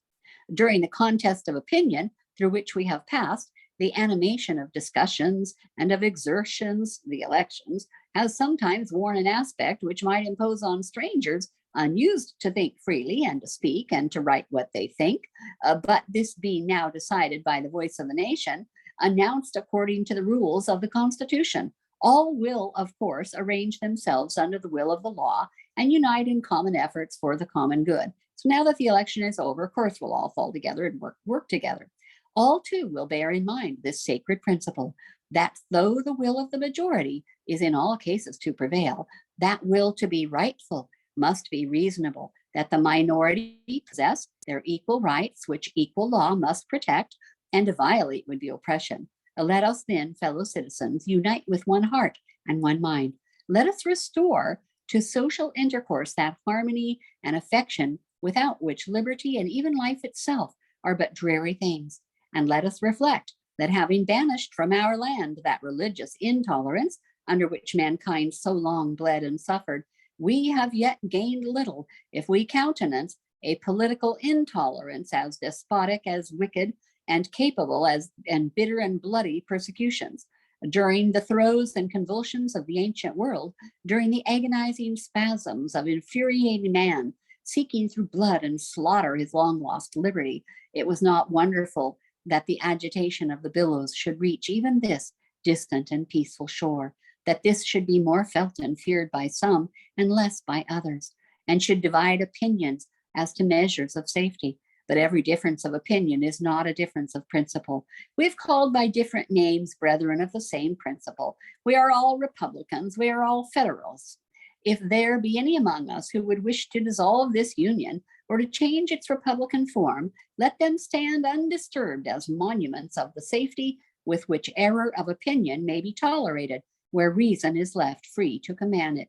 During the contest of opinion through which we have passed, the animation of discussions and of exertions, the elections, has sometimes worn an aspect which might impose on strangers unused to think freely and to speak and to write what they think. But this being now decided by the voice of the nation, announced according to the rules of the Constitution, all will, of course, arrange themselves under the will of the law and unite in common efforts for the common good. So now that the election is over, of course, we'll all fall together and work together. All too will bear in mind this sacred principle, that though the will of the majority is in all cases to prevail, that will to be rightful must be reasonable, that the minority possess their equal rights, which equal law must protect, and to violate would be oppression. Let us then, fellow citizens, unite with one heart and one mind. Let us restore to social intercourse that harmony and affection without which liberty and even life itself are but dreary things. And let us reflect that having banished from our land that religious intolerance under which mankind so long bled and suffered, we have yet gained little if we countenance a political intolerance as despotic, as wicked, and capable as and bitter and bloody persecutions. During the throes and convulsions of the ancient world, during the agonizing spasms of infuriating man, seeking through blood and slaughter his long-lost liberty, it was not wonderful that the agitation of the billows should reach even this distant and peaceful shore, that this should be more felt and feared by some and less by others, and should divide opinions as to measures of safety. But every difference of opinion is not a difference of principle. We've called by different names brethren of the same principle. We are all Republicans, we are all Federals. If there be any among us who would wish to dissolve this union, or to change its republican form, let them stand undisturbed as monuments of the safety with which error of opinion may be tolerated, where reason is left free to combat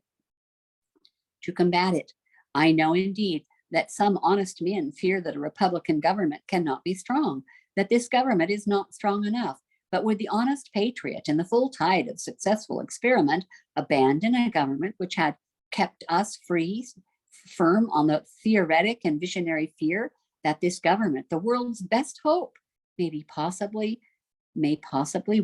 it. I know indeed that some honest men fear that a republican government cannot be strong, that this government is not strong enough. But would the honest patriot, in the full tide of successful experiment, abandon a government which had kept us firm on the theoretic and visionary fear that this government, the world's best hope, may possibly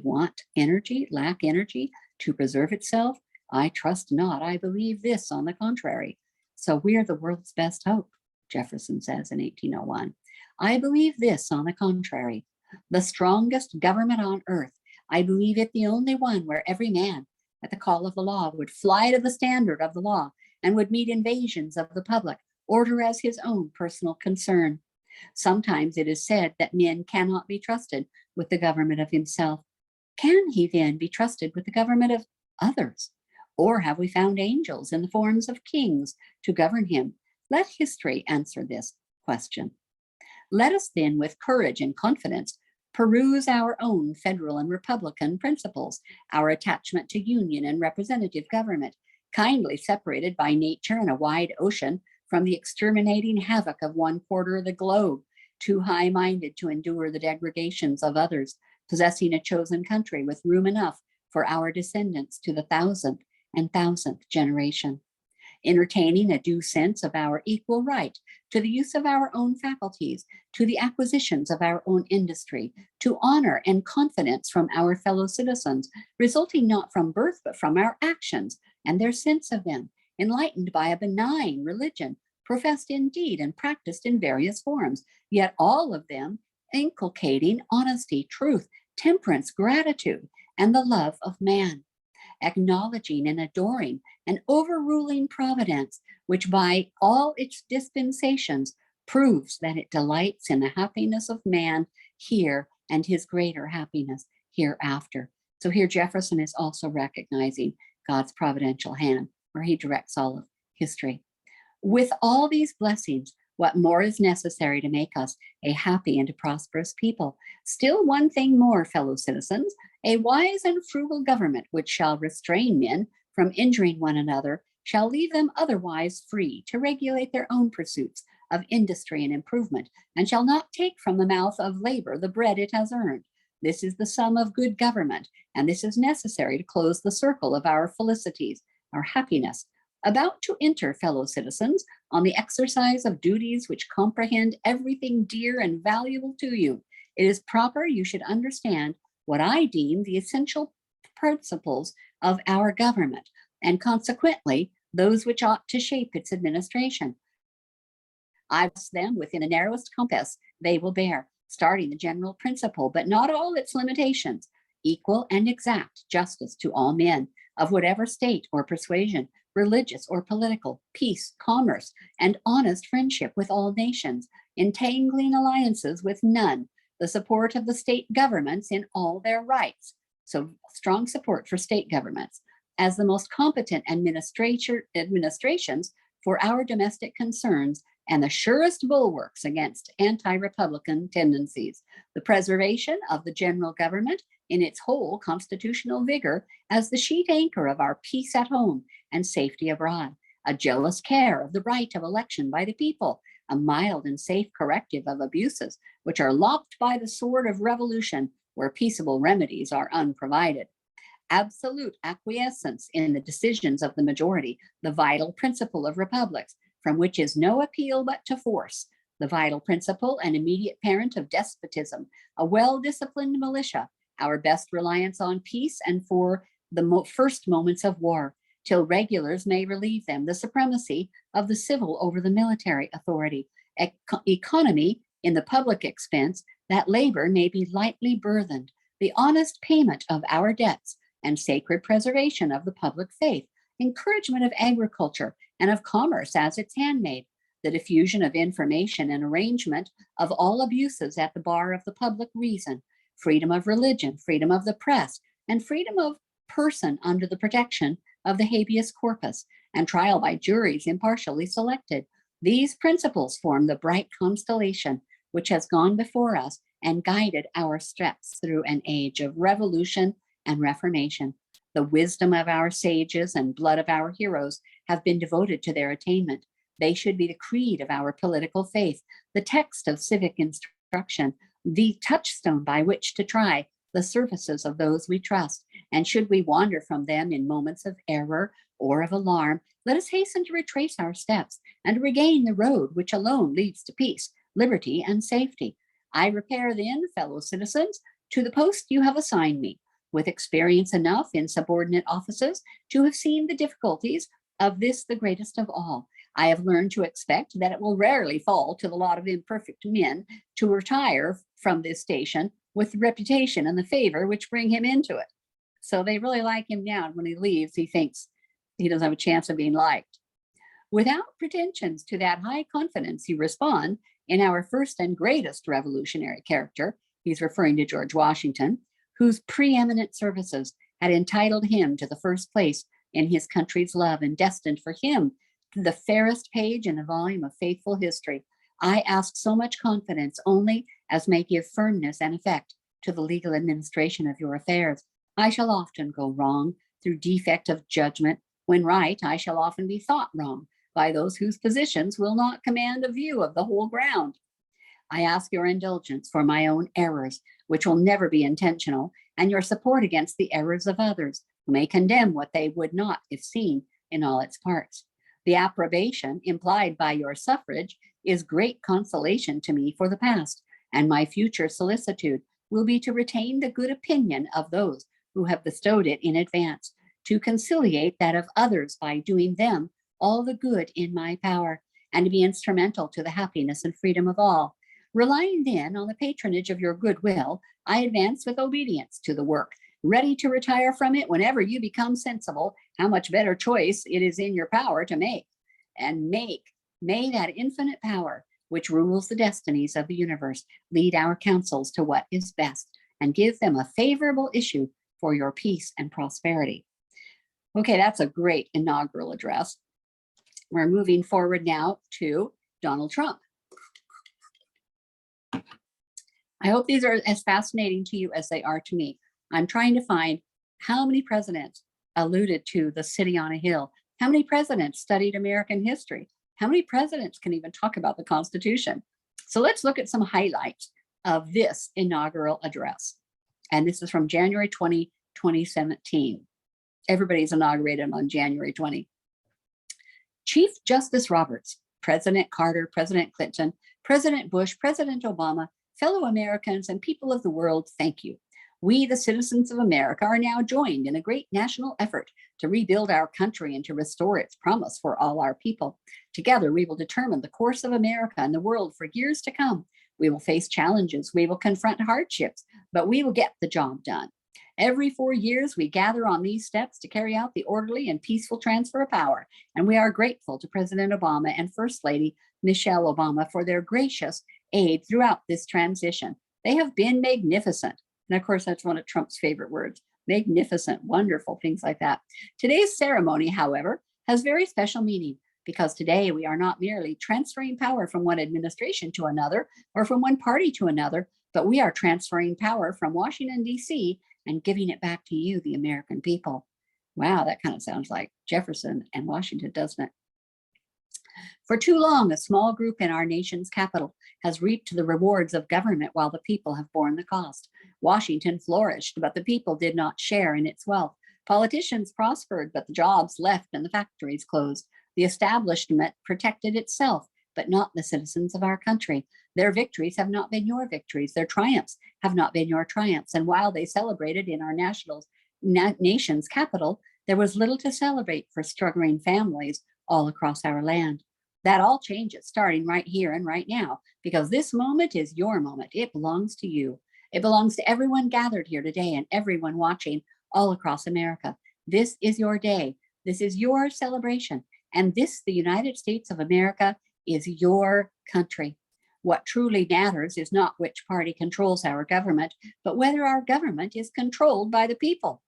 lack energy to preserve itself? I trust not. I believe this on the contrary. So we are the world's best hope, Jefferson says in 1801. I believe this on the contrary. The strongest government on earth. I believe it the only one where every man, at the call of the law, would fly to the standard of the law and would meet invasions of the public order as his own personal concern. Sometimes it is said that men cannot be trusted with the government of himself. Can he then be trusted with the government of others? Or have we found angels in the forms of kings to govern him? Let history answer this question. Let us then, with courage and confidence, peruse our own federal and republican principles, our attachment to union and representative government, kindly separated by nature and a wide ocean from the exterminating havoc of one quarter of the globe, too high-minded to endure the degradations of others, possessing a chosen country with room enough for our descendants to the thousandth generation, entertaining a due sense of our equal right to the use of our own faculties, to the acquisitions of our own industry, to honor and confidence from our fellow citizens, resulting not from birth, but from our actions and their sense of them, enlightened by a benign religion, professed indeed and practiced in various forms, yet all of them inculcating honesty, truth, temperance, gratitude, and the love of man, acknowledging and adoring and overruling providence, which by all its dispensations proves that it delights in the happiness of man here and his greater happiness hereafter. So here Jefferson is also recognizing God's providential hand, where he directs all of history. With all these blessings, what more is necessary to make us a happy and a prosperous people? Still one thing more, fellow citizens, a wise and frugal government which shall restrain men from injuring one another, shall leave them otherwise free to regulate their own pursuits of industry and improvement, and shall not take from the mouth of labor the bread it has earned. This is the sum of good government, and this is necessary to close the circle of our felicities, our happiness. About to enter, fellow citizens, on the exercise of duties which comprehend everything dear and valuable to you, it is proper you should understand what I deem the essential principles of our government, and consequently those which ought to shape its administration. I place them within the narrowest compass they will bear, starting the general principle, but not all its limitations, equal and exact justice to all men, of whatever state or persuasion, religious or political, peace, commerce, and honest friendship with all nations, entangling alliances with none, the support of the state governments in all their rights. So strong support for state governments as the most competent administrations for our domestic concerns and the surest bulwarks against anti-republican tendencies, the preservation of the general government in its whole constitutional vigor as the sheet anchor of our peace at home and safety abroad, a jealous care of the right of election by the people, a mild and safe corrective of abuses which are lopped by the sword of revolution where peaceable remedies are unprovided. Absolute acquiescence in the decisions of the majority, the vital principle of republics, from which is no appeal but to force, the vital principle and immediate parent of despotism, a well-disciplined militia, our best reliance on peace and for the first moments of war, till regulars may relieve them, the supremacy of the civil over the military authority, economy in the public expense, that labor may be lightly burthened, the honest payment of our debts, and sacred preservation of the public faith, encouragement of agriculture and of commerce as its handmaid, the diffusion of information and arrangement of all abuses at the bar of the public reason, freedom of religion, freedom of the press, and freedom of person under the protection of the habeas corpus, and trial by juries impartially selected, These principles form the bright constellation which has gone before us and guided our steps through an age of revolution and reformation. The wisdom of our sages and blood of our heroes have been devoted to their attainment. They should be the creed of our political faith, the text of civic instruction, the touchstone by which to try the services of those we trust. And should we wander from them in moments of error or of alarm, let us hasten to retrace our steps and regain the road which alone leads to peace, liberty, and safety. I repair then, fellow citizens, to the post you have assigned me, with experience enough in subordinate offices to have seen the difficulties of this, the greatest of all. I have learned to expect that it will rarely fall to the lot of imperfect men to retire from this station with the reputation and the favor which bring him into it. So they really like him now. When he leaves, he thinks he doesn't have a chance of being liked. Without pretensions to that high confidence, you respond in our first and greatest revolutionary character, he's referring to George Washington, whose preeminent services had entitled him to the first place in his country's love and destined for him the fairest page in a volume of faithful history. I ask so much confidence only as may give firmness and effect to the legal administration of your affairs. I shall often go wrong through defect of judgment. When right, I shall often be thought wrong by those whose positions will not command a view of the whole ground. I ask your indulgence for my own errors, which will never be intentional, and your support against the errors of others, who may condemn what they would not if seen in all its parts. The approbation implied by your suffrage is great consolation to me for the past, and my future solicitude will be to retain the good opinion of those who have bestowed it in advance, to conciliate that of others by doing them all the good in my power, and to be instrumental to the happiness and freedom of all. Relying then on the patronage of your goodwill, I advance with obedience to the work, ready to retire from it whenever you become sensible how much better choice it is in your power to make. And may that infinite power which rules the destinies of the universe lead our counsels to what is best and give them a favorable issue for your peace and prosperity. Okay, that's a great inaugural address. We're moving forward now to Donald Trump. I hope these are as fascinating to you as they are to me. I'm trying to find how many presidents alluded to the city on a hill, how many presidents studied American history, how many presidents can even talk about the Constitution. So let's look at some highlights of this inaugural address. And this is from January 20, 2017. Everybody's inaugurated on January 20. Chief Justice Roberts, President Carter, President Clinton, President Bush, President Obama, fellow Americans, and people of the world, thank you. We, the citizens of America, are now joined in a great national effort to rebuild our country and to restore its promise for all our people. Together, we will determine the course of America and the world for years to come. We will face challenges, we will confront hardships, but we will get the job done. Every 4 years, we gather on these steps to carry out the orderly and peaceful transfer of power, and we are grateful to President Obama and First Lady Michelle Obama for their gracious aid throughout this transition. They have been magnificent. And of course, that's one of Trump's favorite words, magnificent, wonderful, things like that. Today's ceremony, however, has very special meaning because today we are not merely transferring power from one administration to another or from one party to another, but we are transferring power from Washington, D.C. and giving it back to you, the American people. Wow, that kind of sounds like Jefferson and Washington, doesn't it? For too long, a small group in our nation's capital has reaped the rewards of government while the people have borne the cost. Washington flourished, but the people did not share in its wealth. Politicians prospered, but the jobs left and the factories closed. The establishment protected itself, but not the citizens of our country. Their victories have not been your victories. Their triumphs have not been your triumphs. And while they celebrated in our nation's capital, there was little to celebrate for struggling families all across our land. That all changes starting right here and right now, because this moment is your moment. It belongs to you. It belongs to everyone gathered here today and everyone watching all across America. This is your day. This is your celebration. And this, the United States of America, is your country. What truly matters is not which party controls our government, but whether our government is controlled by the people.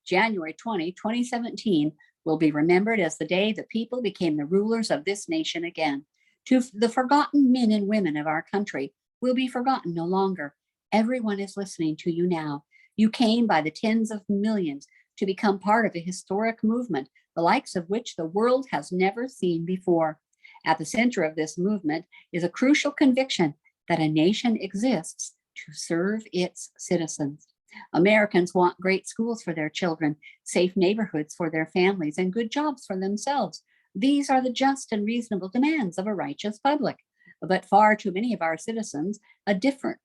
January 20, 2017 will be remembered as the day the people became the rulers of this nation again. To the forgotten men and women of our country will be forgotten no longer. Everyone is listening to you now. You came by the tens of millions to become part of a historic movement, the likes of which the world has never seen before. At the center of this movement is a crucial conviction that a nation exists to serve its citizens. Americans want great schools for their children, safe neighborhoods for their families, and good jobs for themselves. These are the just and reasonable demands of a righteous public. But far too many of our citizens, a different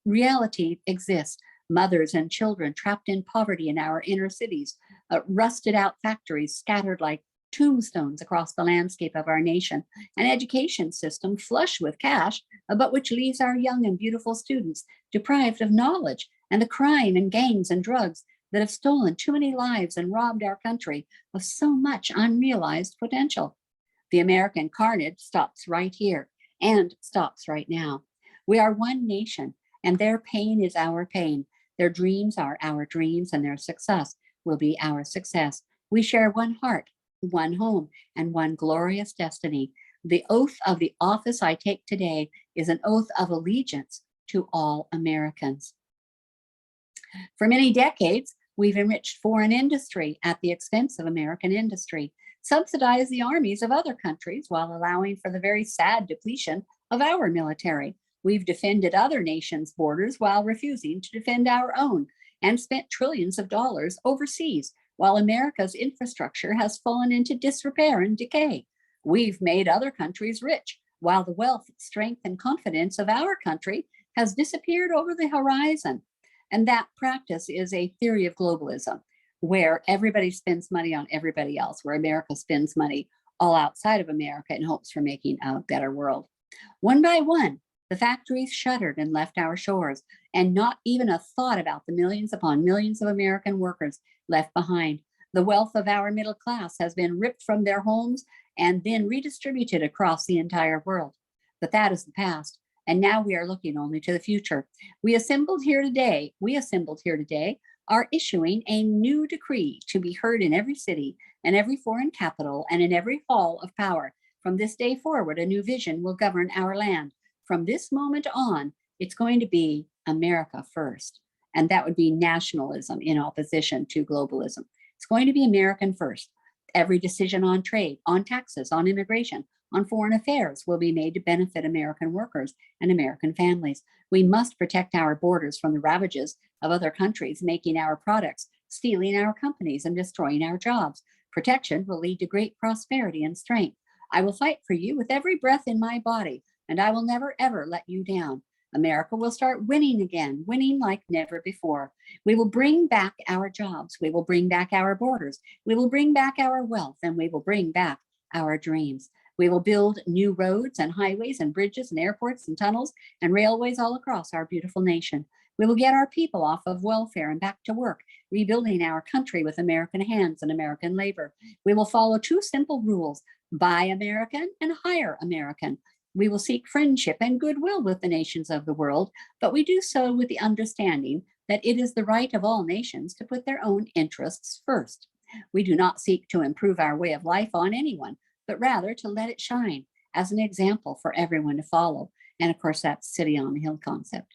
reality exists. Mothers and children trapped in poverty in our inner cities, rusted out factories scattered like tombstones across the landscape of our nation, an education system flush with cash, but which leaves our young and beautiful students deprived of knowledge, and the crime and gangs and drugs that have stolen too many lives and robbed our country of so much unrealized potential. The American carnage stops right here and stops right now. We are one nation, and their pain is our pain. Their dreams are our dreams, and their success will be our success. We share one heart, one home, and one glorious destiny. The oath of the office I take today is an oath of allegiance to all Americans. For many decades, we've enriched foreign industry at the expense of American industry, subsidized the armies of other countries while allowing for the very sad depletion of our military. We've defended other nations' borders while refusing to defend our own, and spent trillions of dollars overseas while America's infrastructure has fallen into disrepair and decay. We've made other countries rich while the wealth, strength, and confidence of our country has disappeared over the horizon. And that practice is a theory of globalism, where everybody spends money on everybody else, where America spends money all outside of America in hopes for making a better world. One by one, the factories shuttered and left our shores, and not even a thought about the millions upon millions of American workers left behind. The wealth of our middle class has been ripped from their homes and then redistributed across the entire world. But that is the past, and now we are looking only to the future. We assembled here today, are issuing a new decree to be heard in every city and every foreign capital and in every hall of power. From this day forward, a new vision will govern our land. From this moment on, it's going to be America first. And that would be nationalism in opposition to globalism. It's going to be American first. Every decision on trade, on taxes, on immigration, on foreign affairs will be made to benefit American workers and American families. We must protect our borders from the ravages of other countries making our products, stealing our companies, and destroying our jobs. Protection will lead to great prosperity and strength. I will fight for you with every breath in my body, and I will never, ever let you down. America will start winning again, winning like never before. We will bring back our jobs. We will bring back our borders. We will bring back our wealth, and we will bring back our dreams. We will build new roads and highways and bridges and airports and tunnels and railways all across our beautiful nation. We will get our people off of welfare and back to work, rebuilding our country with American hands and American labor. We will follow two simple rules: buy American and hire American. We will seek friendship and goodwill with the nations of the world, but we do so with the understanding that it is the right of all nations to put their own interests first. We do not seek to improve our way of life on anyone, but rather to let it shine as an example for everyone to follow. And of course, that's city on the hill concept.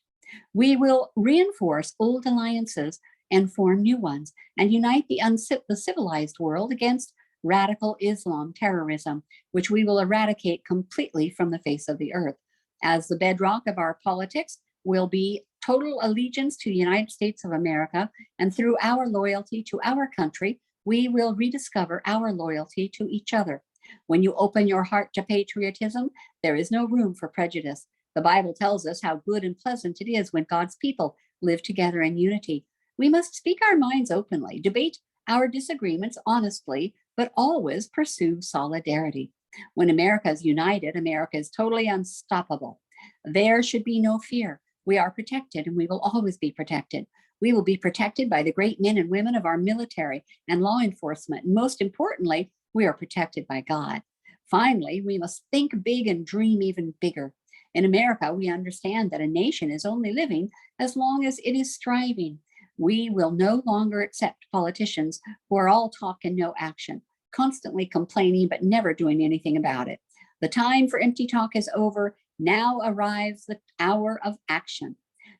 We will reinforce old alliances and form new ones, and unite the civilized world against radical Islam terrorism, which we will eradicate completely from the face of the earth. As the bedrock of our politics will be total allegiance to the United States of America, and through our loyalty to our country, we will rediscover our loyalty to each other. When you open your heart to patriotism, there is no room for prejudice. The Bible tells us how good and pleasant it is when God's people live together in unity. We must speak our minds openly, debate our disagreements honestly, but always pursue solidarity. When America is united, America is totally unstoppable. There should be no fear. We are protected, and we will always be protected. We will be protected by the great men and women of our military and law enforcement. And most importantly, we are protected by God. Finally, we must think big and dream even bigger. In America, we understand that a nation is only living as long as it is striving. We will no longer accept politicians who are all talk and no action, constantly complaining but never doing anything about it. The time for empty talk is over. Now arrives the hour of action.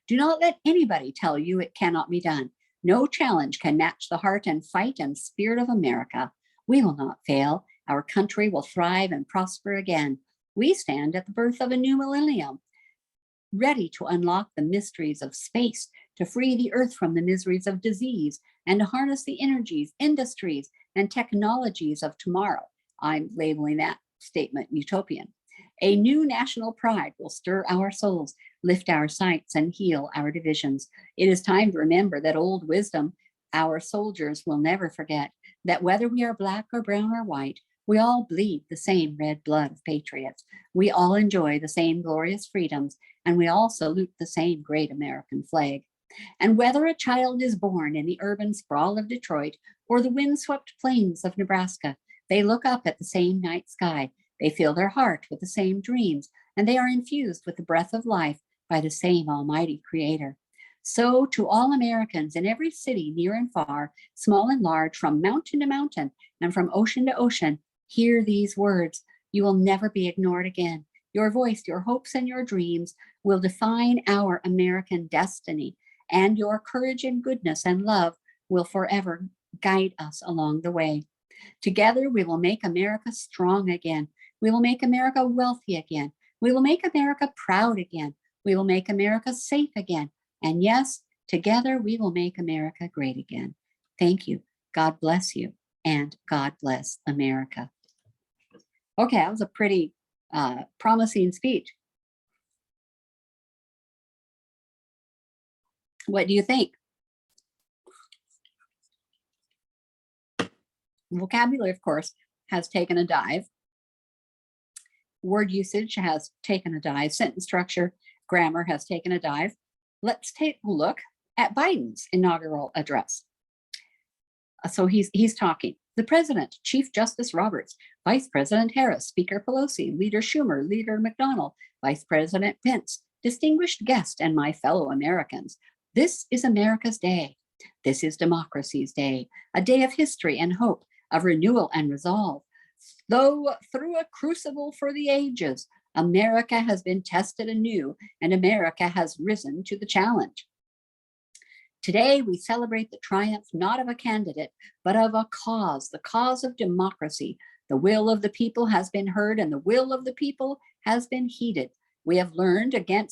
Do not let anybody tell you it cannot be done. No challenge can match the heart and fight and spirit of America. We will not fail. Our country will thrive and prosper again. We stand at the birth of a new millennium, ready to unlock the mysteries of space, to free the earth from the miseries of disease, and to harness the energies, industries, and technologies of tomorrow. I'm labeling that statement utopian. A new national pride will stir our souls, lift our sights, and heal our divisions. It is time to remember that old wisdom our soldiers will never forget, that whether we are black or brown or white, we all bleed the same red blood of patriots. We all enjoy the same glorious freedoms, and we all salute the same great American flag. And whether a child is born in the urban sprawl of Detroit or the windswept plains of Nebraska, they look up at the same night sky. They fill their heart with the same dreams, and they are infused with the breath of life by the same Almighty Creator. So to all Americans in every city, near and far, small and large, from mountain to mountain, and from ocean to ocean, hear these words. You will never be ignored again. Your voice, your hopes, and your dreams will define our American destiny, and your courage and goodness and love will forever guide us along the way. Together, we will make America strong again. We will make America wealthy again. We will make America proud again. We will make America safe again. And yes, together we will make America great again. Thank you. God bless you. And God bless America. Okay, that was a pretty promising speech. What do you think? Vocabulary, of course, has taken a dive. Word usage has taken a dive. Sentence structure, grammar has taken a dive. Let's take a look at Biden's inaugural address. So he's talking. The President, Chief Justice Roberts, Vice President Harris, Speaker Pelosi, Leader Schumer, Leader McDonnell, Vice President Pence, distinguished guest, and my fellow Americans. This is America's day. This is democracy's day, a day of history and hope, of renewal and resolve. Though through a crucible for the ages, America has been tested anew, and America has risen to the challenge. Today, we celebrate the triumph not of a candidate, but of a cause, the cause of democracy. The will of the people has been heard, and the will of the people has been heeded. We have learned again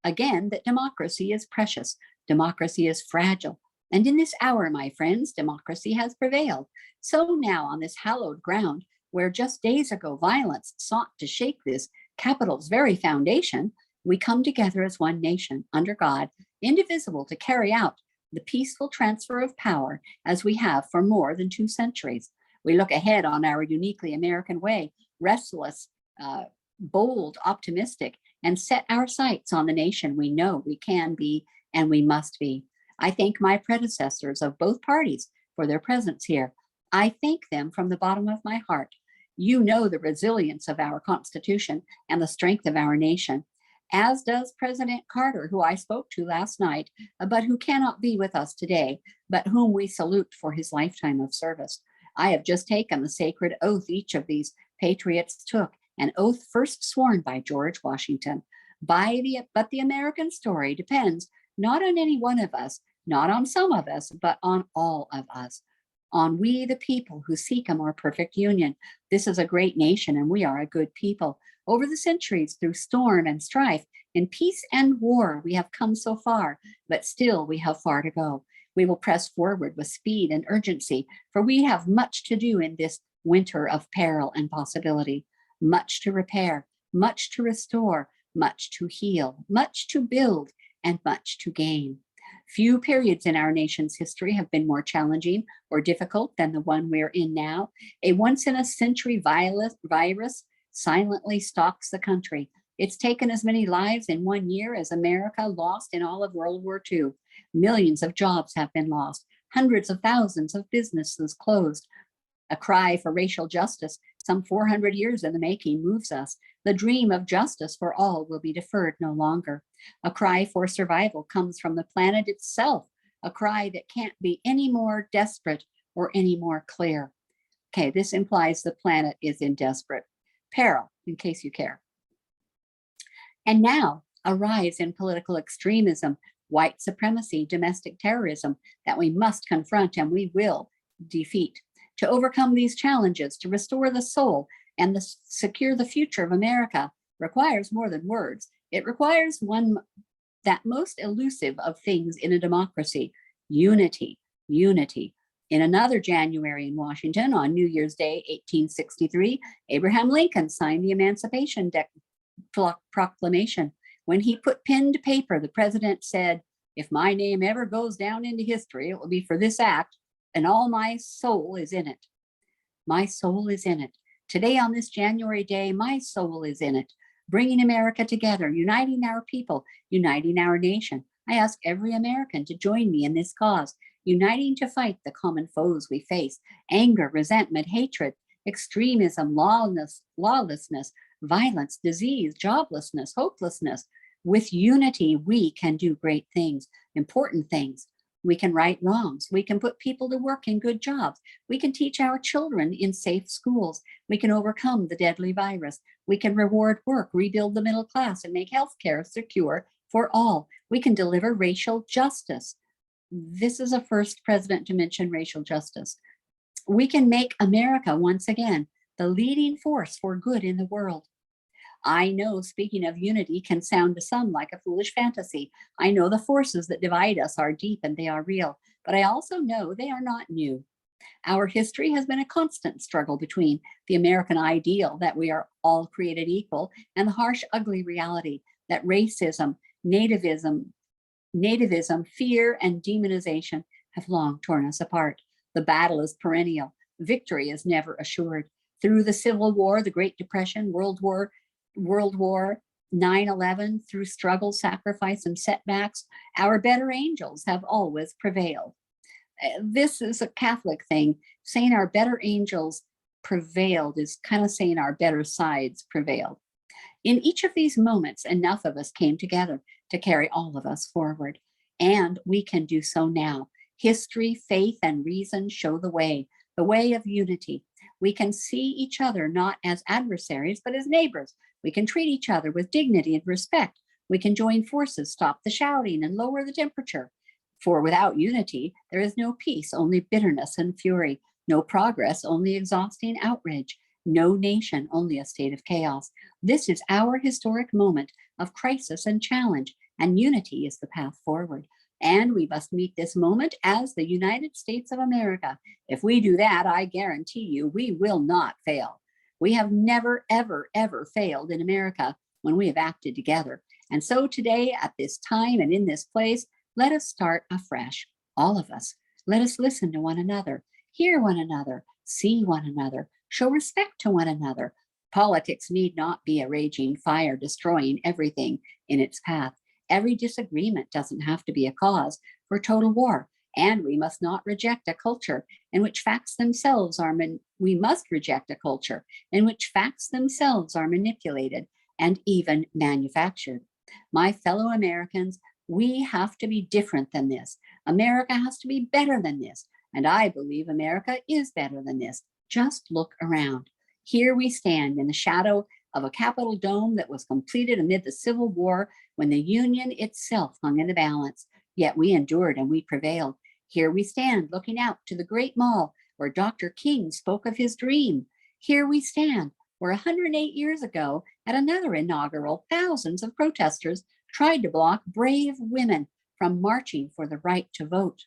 that democracy is precious. Democracy is fragile. And in this hour, my friends, democracy has prevailed. So now, on this hallowed ground, where just days ago violence sought to shake this capital's very foundation, we come together as one nation, under God, indivisible, to carry out the peaceful transfer of power as we have for more than 2 centuries. We look ahead on our uniquely American way, restless, bold, optimistic, and set our sights on the nation we know we can be and we must be. I thank my predecessors of both parties for their presence here. I thank them from the bottom of my heart. You know the resilience of our Constitution and the strength of our nation, as does President Carter, who I spoke to last night, but who cannot be with us today, but whom we salute for his lifetime of service. I have just taken the sacred oath each of these patriots took, an oath first sworn by George Washington. But the American story depends not on any one of us, not on some of us, but on all of us, on we the people who seek a more perfect union. This is a great nation, and we are a good people. Over the centuries, through storm and strife, in peace and war, we have come so far, but still we have far to go. We will press forward with speed and urgency, for we have much to do in this winter of peril and possibility, much to repair, much to restore, much to heal, much to build, and much to gain. Few periods in our nation's history have been more challenging or difficult than the one we're in now. A once-in-a-century virus silently stalks the country. It's taken as many lives in 1 year as America lost in all of World War II. Millions of jobs have been lost. Hundreds of thousands of businesses closed. A cry for racial justice, some 400 years in the making, moves us. The dream of justice for all will be deferred no longer. A cry for survival comes from the planet itself, a cry that can't be any more desperate or any more clear. Okay, this implies the planet is in desperate peril, in case you care. And now, a rise in political extremism, white supremacy, domestic terrorism that we must confront and we will defeat. To overcome these challenges, to restore the soul and secure the future of America requires more than words. It requires that most elusive of things in a democracy, unity, unity. In another January in Washington on New Year's Day, 1863, Abraham Lincoln signed the Emancipation Proclamation. When he put pen to paper, the president said, "If my name ever goes down into history, it will be for this act, and all my soul is in it." My soul is in it. Today on this January day, my soul is in it, bringing America together, uniting our people, uniting our nation. I ask every American to join me in this cause, uniting to fight the common foes we face: anger, resentment, hatred, extremism, lawlessness, violence, disease, joblessness, hopelessness. With unity, we can do great things, important things. We can right wrongs. We can put people to work in good jobs. We can teach our children in safe schools. We can overcome the deadly virus. We can reward work, rebuild the middle class, and make healthcare secure for all. We can deliver racial justice. This is a first president to mention racial justice. We can make America once again the leading force for good in the world. I know speaking of unity can sound to some like a foolish fantasy. I know the forces that divide us are deep and they are real, but I also know they are not new. Our history has been a constant struggle between the American ideal that we are all created equal and the harsh, ugly reality that racism, nativism, fear, and demonization have long torn us apart. The battle is perennial. Victory is never assured. Through the Civil War, the Great Depression, World War, 9/11, through struggle, sacrifice, and setbacks, our better angels have always prevailed. This is a Catholic thing. Saying our better angels prevailed is kind of saying our better sides prevailed. In each of these moments, enough of us came together to carry all of us forward, and we can do so now. History, faith, and reason show the way of unity. We can see each other not as adversaries, but as neighbors. We can treat each other with dignity and respect. We can join forces, stop the shouting, and lower the temperature. For without unity, there is no peace, only bitterness and fury. No progress, only exhausting outrage. No nation, only a state of chaos. This is our historic moment of crisis and challenge, and unity is the path forward. And we must meet this moment as the United States of America. If we do that, I guarantee you, we will not fail. We have never, ever, ever failed in America when we have acted together. And so today, at this time and in this place, let us start afresh, all of us. Let us listen to one another, hear one another, see one another, show respect to one another. Politics need not be a raging fire destroying everything in its path. Every disagreement doesn't have to be a cause for total war. And we must not reject a culture in which facts themselves are manipulated and even manufactured. My fellow Americans, we have to be different than this. America has to be better than this. And I believe America is better than this. Just look around. Here we stand in the shadow of a Capitol dome that was completed amid the Civil War when the Union itself hung in the balance. Yet we endured and we prevailed. Here we stand looking out to the Great Mall where Dr. King spoke of his dream. Here we stand where 108 years ago at another inaugural, thousands of protesters tried to block brave women from marching for the right to vote.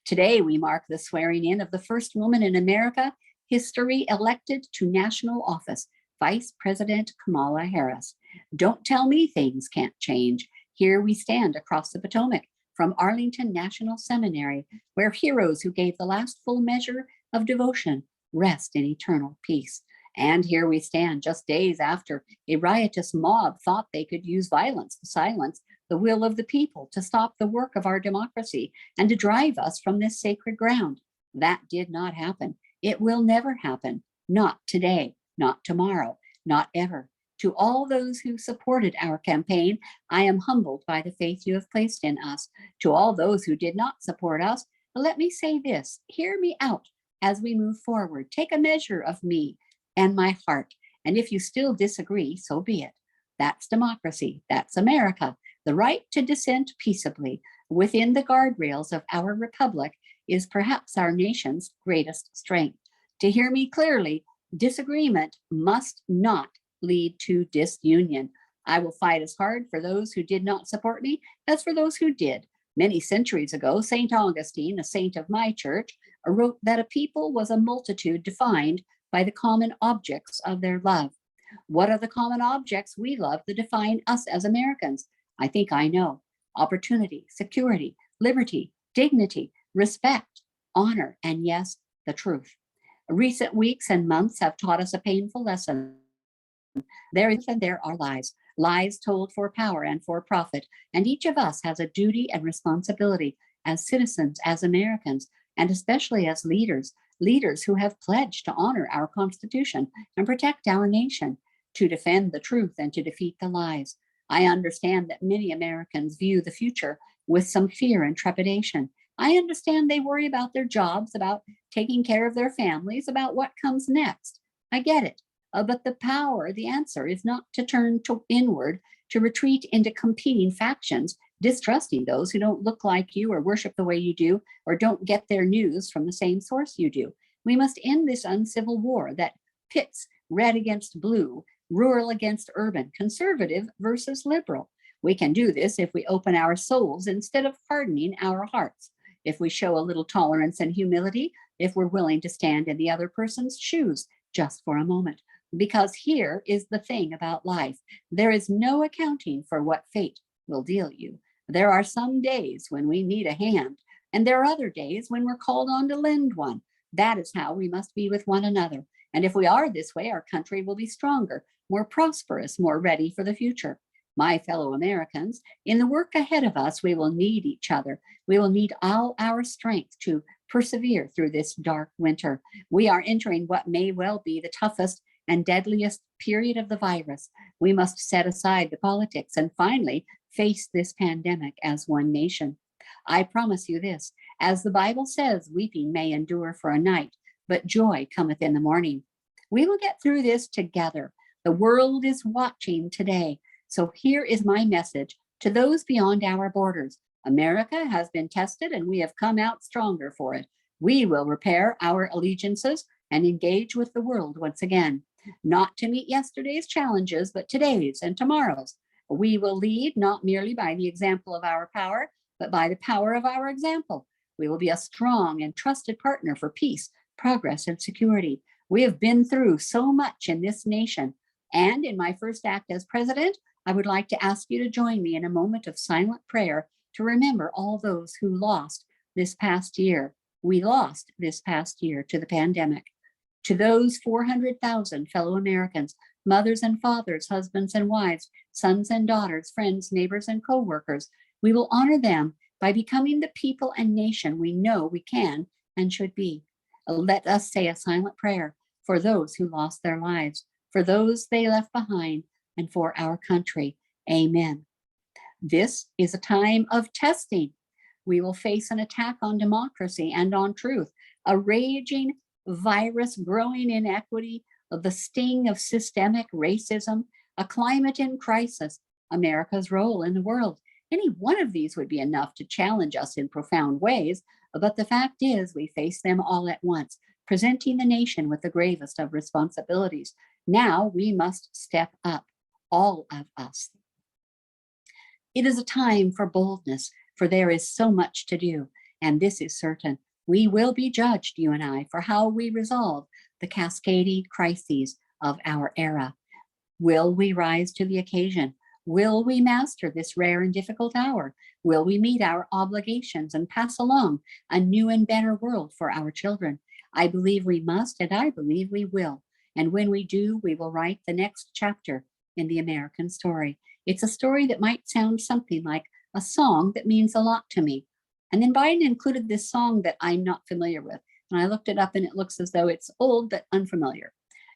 Today we mark the swearing in of the first woman in America history elected to national office, Vice President Kamala Harris. Don't tell me things can't change. Here we stand across the Potomac from Arlington National Seminary, where heroes who gave the last full measure of devotion rest in eternal peace. And here we stand just days after a riotous mob thought they could use violence to silence the will of the people, to stop the work of our democracy, and to drive us from this sacred ground. That did not happen. It will never happen. Not today, not tomorrow, not ever. To all those who supported our campaign, I am humbled by the faith you have placed in us. To all those who did not support us, let me say this: hear me out as we move forward. Take a measure of me and my heart And if you still disagree, so be it. That's democracy. That's America. The right to dissent peaceably within the guardrails of our republic is perhaps our nation's greatest strength. To hear me clearly, disagreement must not lead to disunion. I will fight as hard for those who did not support me as for those who did. Many centuries ago, St. Augustine, a saint of my church, wrote that a people was a multitude defined by the common objects of their love. What are the common objects we love that define us as Americans? I think I know. Opportunity, security, liberty, dignity, respect, honor, and yes, the truth. Recent weeks and months have taught us a painful lesson. There are lies, lies told for power and for profit, and each of us has a duty and responsibility as citizens, as Americans, and especially as leaders, leaders who have pledged to honor our Constitution and protect our nation, to defend the truth and to defeat the lies. I understand that many Americans view the future with some fear and trepidation. I understand they worry about their jobs, about taking care of their families, about what comes next. I get it. But the answer is not to turn inward, to retreat into competing factions, distrusting those who don't look like you or worship the way you do, or don't get their news from the same source you do. We must end this uncivil war that pits red against blue, rural against urban, conservative versus liberal. We can do this if we open our souls instead of hardening our hearts, if we show a little tolerance and humility, if we're willing to stand in the other person's shoes just for a moment. Because here is the thing about life. There is no accounting for what fate will deal you. There are some days when we need a hand, and there are other days when we're called on to lend one. That is how we must be with one another. And if we are this way, our country will be stronger, more prosperous, more ready for the future. My fellow Americans, in the work ahead of us, we will need each other. We will need all our strength to persevere through this dark winter. We are entering what may well be the toughest and deadliest period of the virus. We must set aside the politics and finally face this pandemic as one nation. I promise you this, as the Bible says, weeping may endure for a night, but joy cometh in the morning. We will get through this together. The world is watching today. So here is my message to those beyond our borders. America has been tested and we have come out stronger for it. We will repair our allegiances and engage with the world once again, not to meet yesterday's challenges, but today's and tomorrow's. We will lead not merely by the example of our power, but by the power of our example. We will be a strong and trusted partner for peace, progress, and security. We have been through so much in this nation. And in my first act as president, I would like to ask you to join me in a moment of silent prayer to remember all those who lost this past year. We lost this past year to the pandemic. To those 400,000 fellow Americans, mothers and fathers, husbands and wives, sons and daughters, friends, neighbors, and co-workers, we will honor them by becoming the people and nation we know we can and should be. Let us say a silent prayer for those who lost their lives, for those they left behind, and for our country. Amen. This is a time of testing. We will face an attack on democracy and on truth, a raging virus, growing inequity, the sting of systemic racism, a climate in crisis, America's role in the world. Any one of these would be enough to challenge us in profound ways, but the fact is we face them all at once, presenting the nation with the gravest of responsibilities. Now we must step up, all of us. It is a time for boldness, for there is so much to do, and this is certain. We will be judged, you and I, for how we resolve the cascading crises of our era. Will we rise to the occasion? Will we master this rare and difficult hour? Will we meet our obligations and pass along a new and better world for our children? I believe we must, and I believe we will. And when we do, we will write the next chapter in the American story. It's a story that might sound something like a song that means a lot to me. And then Biden included this song that I'm not familiar with. And I looked it up and it looks as though it's old but unfamiliar.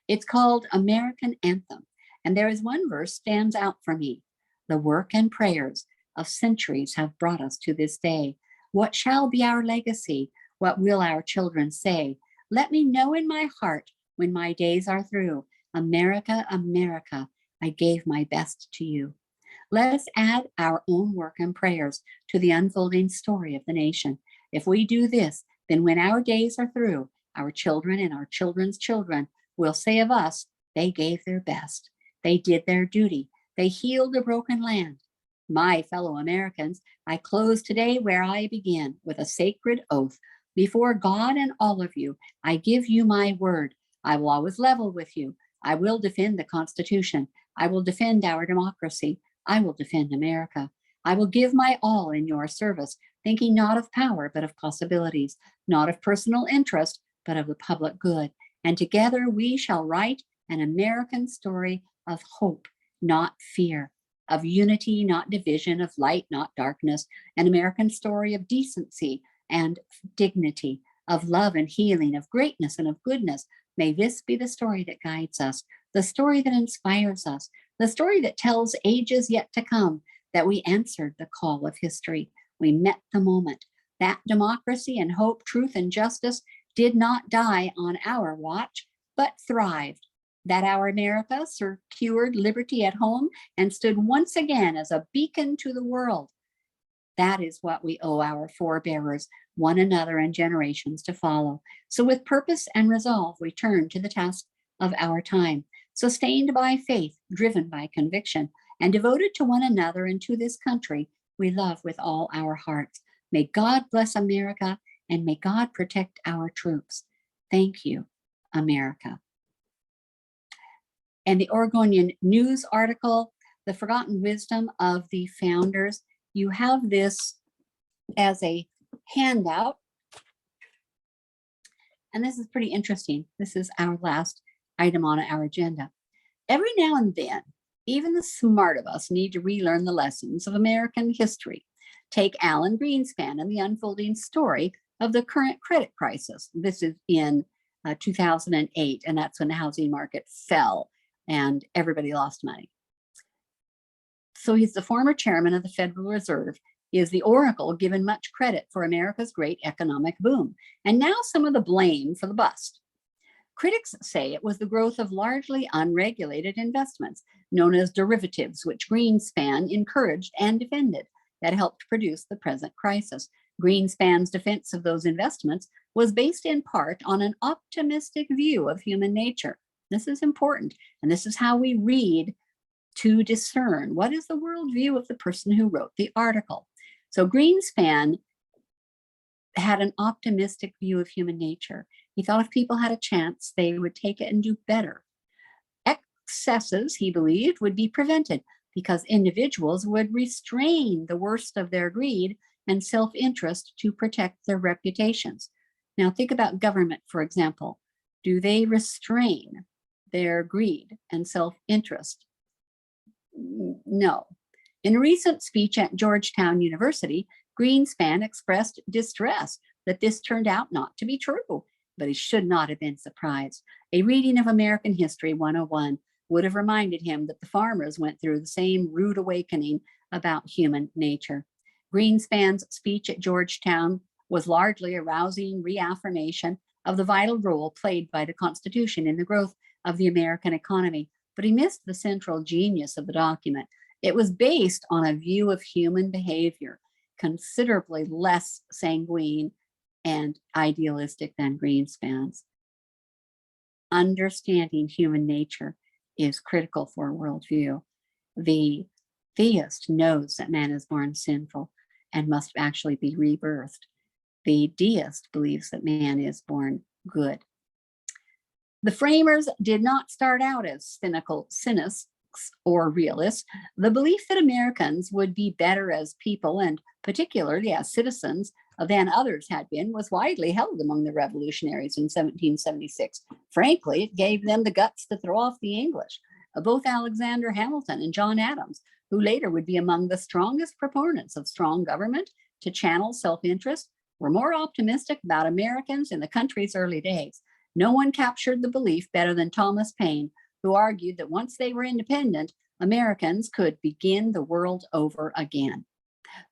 It's called American Anthem. And there is one verse stands out for me. The work and prayers of centuries have brought us to this day. What shall be our legacy? What will our children say? Let me know in my heart when my days are through. America, America, I gave my best to you. Let us add our own work and prayers to the unfolding story of the nation. If we do this, then when our days are through, our children and our children's children will say of us, they gave their best. They did their duty. They healed a broken land. My fellow Americans, I close today where I begin with a sacred oath. Before God and all of you, I give you my word. I will always level with you. I will defend the Constitution. I will defend our democracy. I will defend America. I will give my all in your service, thinking not of power, but of possibilities, not of personal interest, but of the public good. And together we shall write an American story of hope, not fear, of unity, not division, of light, not darkness, an American story of decency and dignity, of love and healing, of greatness and of goodness. May this be the story that guides us, the story that inspires us, the story that tells ages yet to come that we answered the call of history. We met the moment. That democracy and hope, truth and justice did not die on our watch, but thrived. That our America secured liberty at home and stood once again as a beacon to the world. That is what we owe our forebearers, one another, and generations to follow. So with purpose and resolve, we turn to the task of our time, sustained by faith, driven by conviction, and devoted to one another and to this country we love with all our hearts. May God bless America, and may God protect our troops. Thank you, America. And the Oregonian News article, The Forgotten Wisdom of the Founders. You have this as a handout. And this is pretty interesting. This is our last item on our agenda. Every now and then, even the smart of us need to relearn the lessons of American history. Take Alan Greenspan and the unfolding story of the current credit crisis. This is in 2008, and that's when the housing market fell and everybody lost money. So he's the former chairman of the Federal Reserve. He is the oracle given much credit for America's great economic boom, and now some of the blame for the bust. Critics say it was the growth of largely unregulated investments, known as derivatives, which Greenspan encouraged and defended, that helped produce the present crisis. Greenspan's defense of those investments was based in part on an optimistic view of human nature. This is important, and this is how we read to discern what is the worldview of the person who wrote the article. So Greenspan had an optimistic view of human nature. He thought if people had a chance, they would take it and do better. Excesses, he believed, would be prevented because individuals would restrain the worst of their greed and self-interest to protect their reputations. Now think about government, for example. Do they restrain their greed and self-interest? No. In a recent speech at Georgetown University, Greenspan expressed distress that this turned out not to be true, but he should not have been surprised. A reading of American History 101 would have reminded him that the farmers went through the same rude awakening about human nature. Greenspan's speech at Georgetown was largely a rousing reaffirmation of the vital role played by the Constitution in the growth of the American economy, but he missed the central genius of the document. It was based on a view of human behavior, considerably less sanguine and idealistic than Greenspan's. Understanding human nature is critical for a worldview. The theist knows that man is born sinful and must actually be rebirthed. The deist believes that man is born good. The framers did not start out as cynics or realists. The belief that Americans would be better as people, and particularly as citizens, than others had been, was widely held among the revolutionaries in 1776. Frankly, it gave them the guts to throw off the English. Both Alexander Hamilton and John Adams, who later would be among the strongest proponents of strong government to channel self-interest, were more optimistic about Americans in the country's early days. No one captured the belief better than Thomas Paine, who argued that once they were independent, Americans could begin the world over again.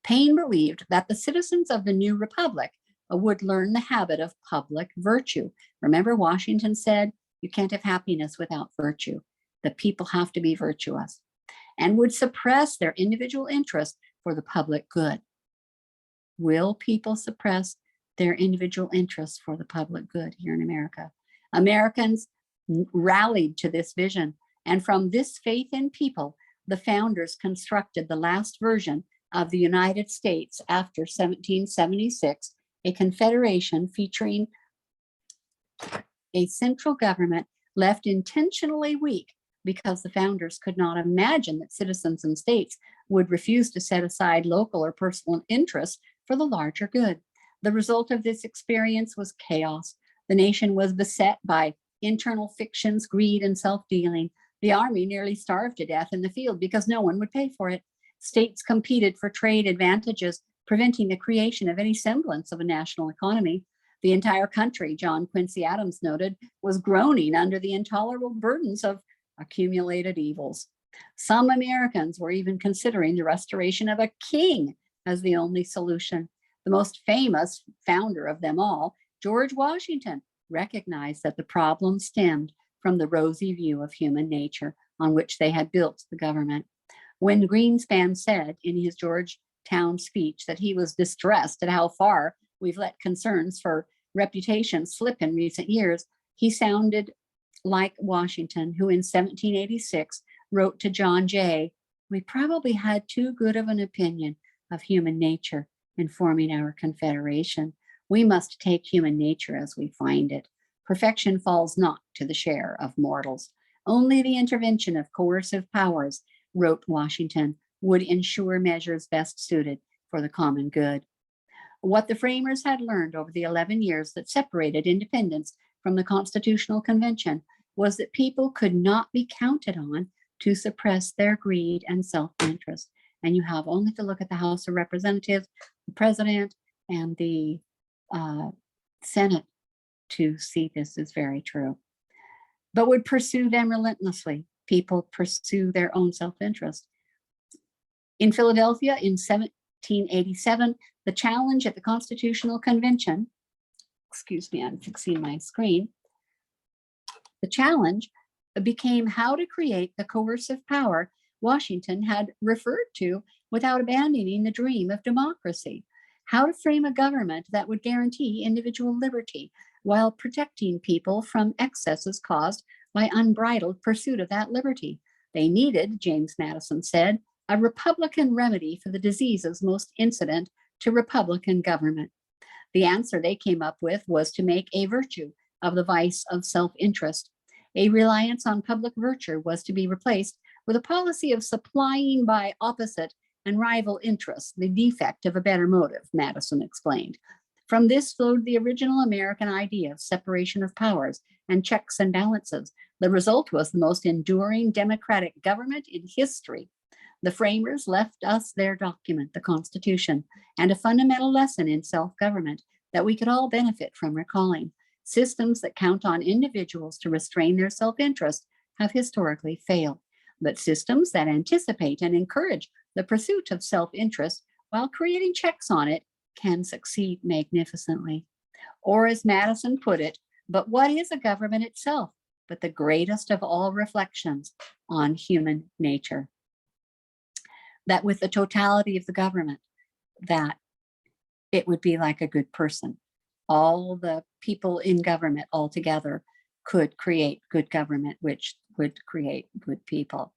Paine believed that the citizens of the new republic would learn the habit of public virtue. Remember, Washington said, You can't have happiness without virtue. The people have to be virtuous, and would suppress their individual interest for the public good. Will people suppress their individual interests for the public good here in America? Americans rallied to this vision, and from this faith in people, the founders constructed the last version of the United States after 1776, a confederation featuring a central government left intentionally weak because the founders could not imagine that citizens and states would refuse to set aside local or personal interests for the larger good. The result of this experience was chaos. The nation was beset by internal fictions, greed, and self-dealing. The army nearly starved to death in the field because no one would pay for it. States competed for trade advantages, preventing the creation of any semblance of a national economy. The entire country, John Quincy Adams noted, was groaning under the intolerable burdens of accumulated evils. Some Americans were even considering the restoration of a king as the only solution. The most famous founder of them all, George Washington, recognized that the problem stemmed from the rosy view of human nature on which they had built the government. When Greenspan said in his Georgetown speech that he was distressed at how far we've let concerns for reputation slip in recent years, he sounded like Washington, who in 1786 wrote to John Jay, "We probably had too good of an opinion of human nature in forming our confederation. We must take human nature as we find it. Perfection falls not to the share of mortals. Only the intervention of coercive powers," wrote Washington, "would ensure measures best suited for the common good." What the framers had learned over the 11 years that separated independence from the Constitutional Convention was that people could not be counted on to suppress their greed and self-interest. And you have only to look at the House of Representatives, the President, and the Senate to see this is very true, but would pursue them relentlessly. People pursue their own self-interest. In Philadelphia in 1787, the challenge at the Constitutional Convention, excuse me, I'm fixing my screen. The challenge became how to create the coercive power Washington had referred to without abandoning the dream of democracy. How to frame a government that would guarantee individual liberty while protecting people from excesses caused by unbridled pursuit of that liberty. They needed, James Madison said, a Republican remedy for the diseases most incident to Republican government. The answer they came up with was to make a virtue of the vice of self-interest. A reliance on public virtue was to be replaced with a policy of supplying by opposite and rival interests the defect of a better motive, Madison explained. From this flowed the original American idea of separation of powers and checks and balances. The result was the most enduring democratic government in history. The framers left us their document, the Constitution, and a fundamental lesson in self-government that we could all benefit from recalling. Systems that count on individuals to restrain their self-interest have historically failed, but systems that anticipate and encourage the pursuit of self-interest while creating checks on it can succeed magnificently. Or as Madison put it, but what is a government itself but the greatest of all reflections on human nature? That with the totality of the government, that it would be like a good person. All the people in government all together could create good government, which would create good people.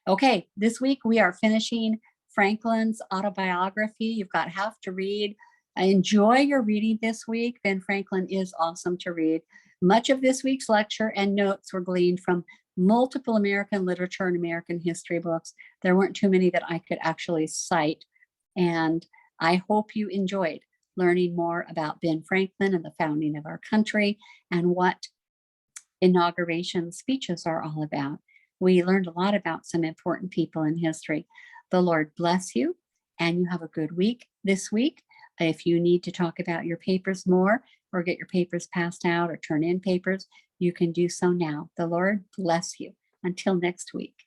Okay, this week we are finishing Franklin's autobiography. You've got half to read. Enjoy your reading this week. Ben Franklin is awesome to read. Much of this week's lecture and notes were gleaned from multiple American literature and American history books. There weren't too many that I could actually cite. And I hope you enjoyed learning more about Ben Franklin and the founding of our country and what inauguration speeches are all about. We learned a lot about some important people in history. The Lord bless you, and you have a good week this week. If you need to talk about your papers more or get your papers passed out or turn in papers, you can do so now. The Lord bless you. Until next week.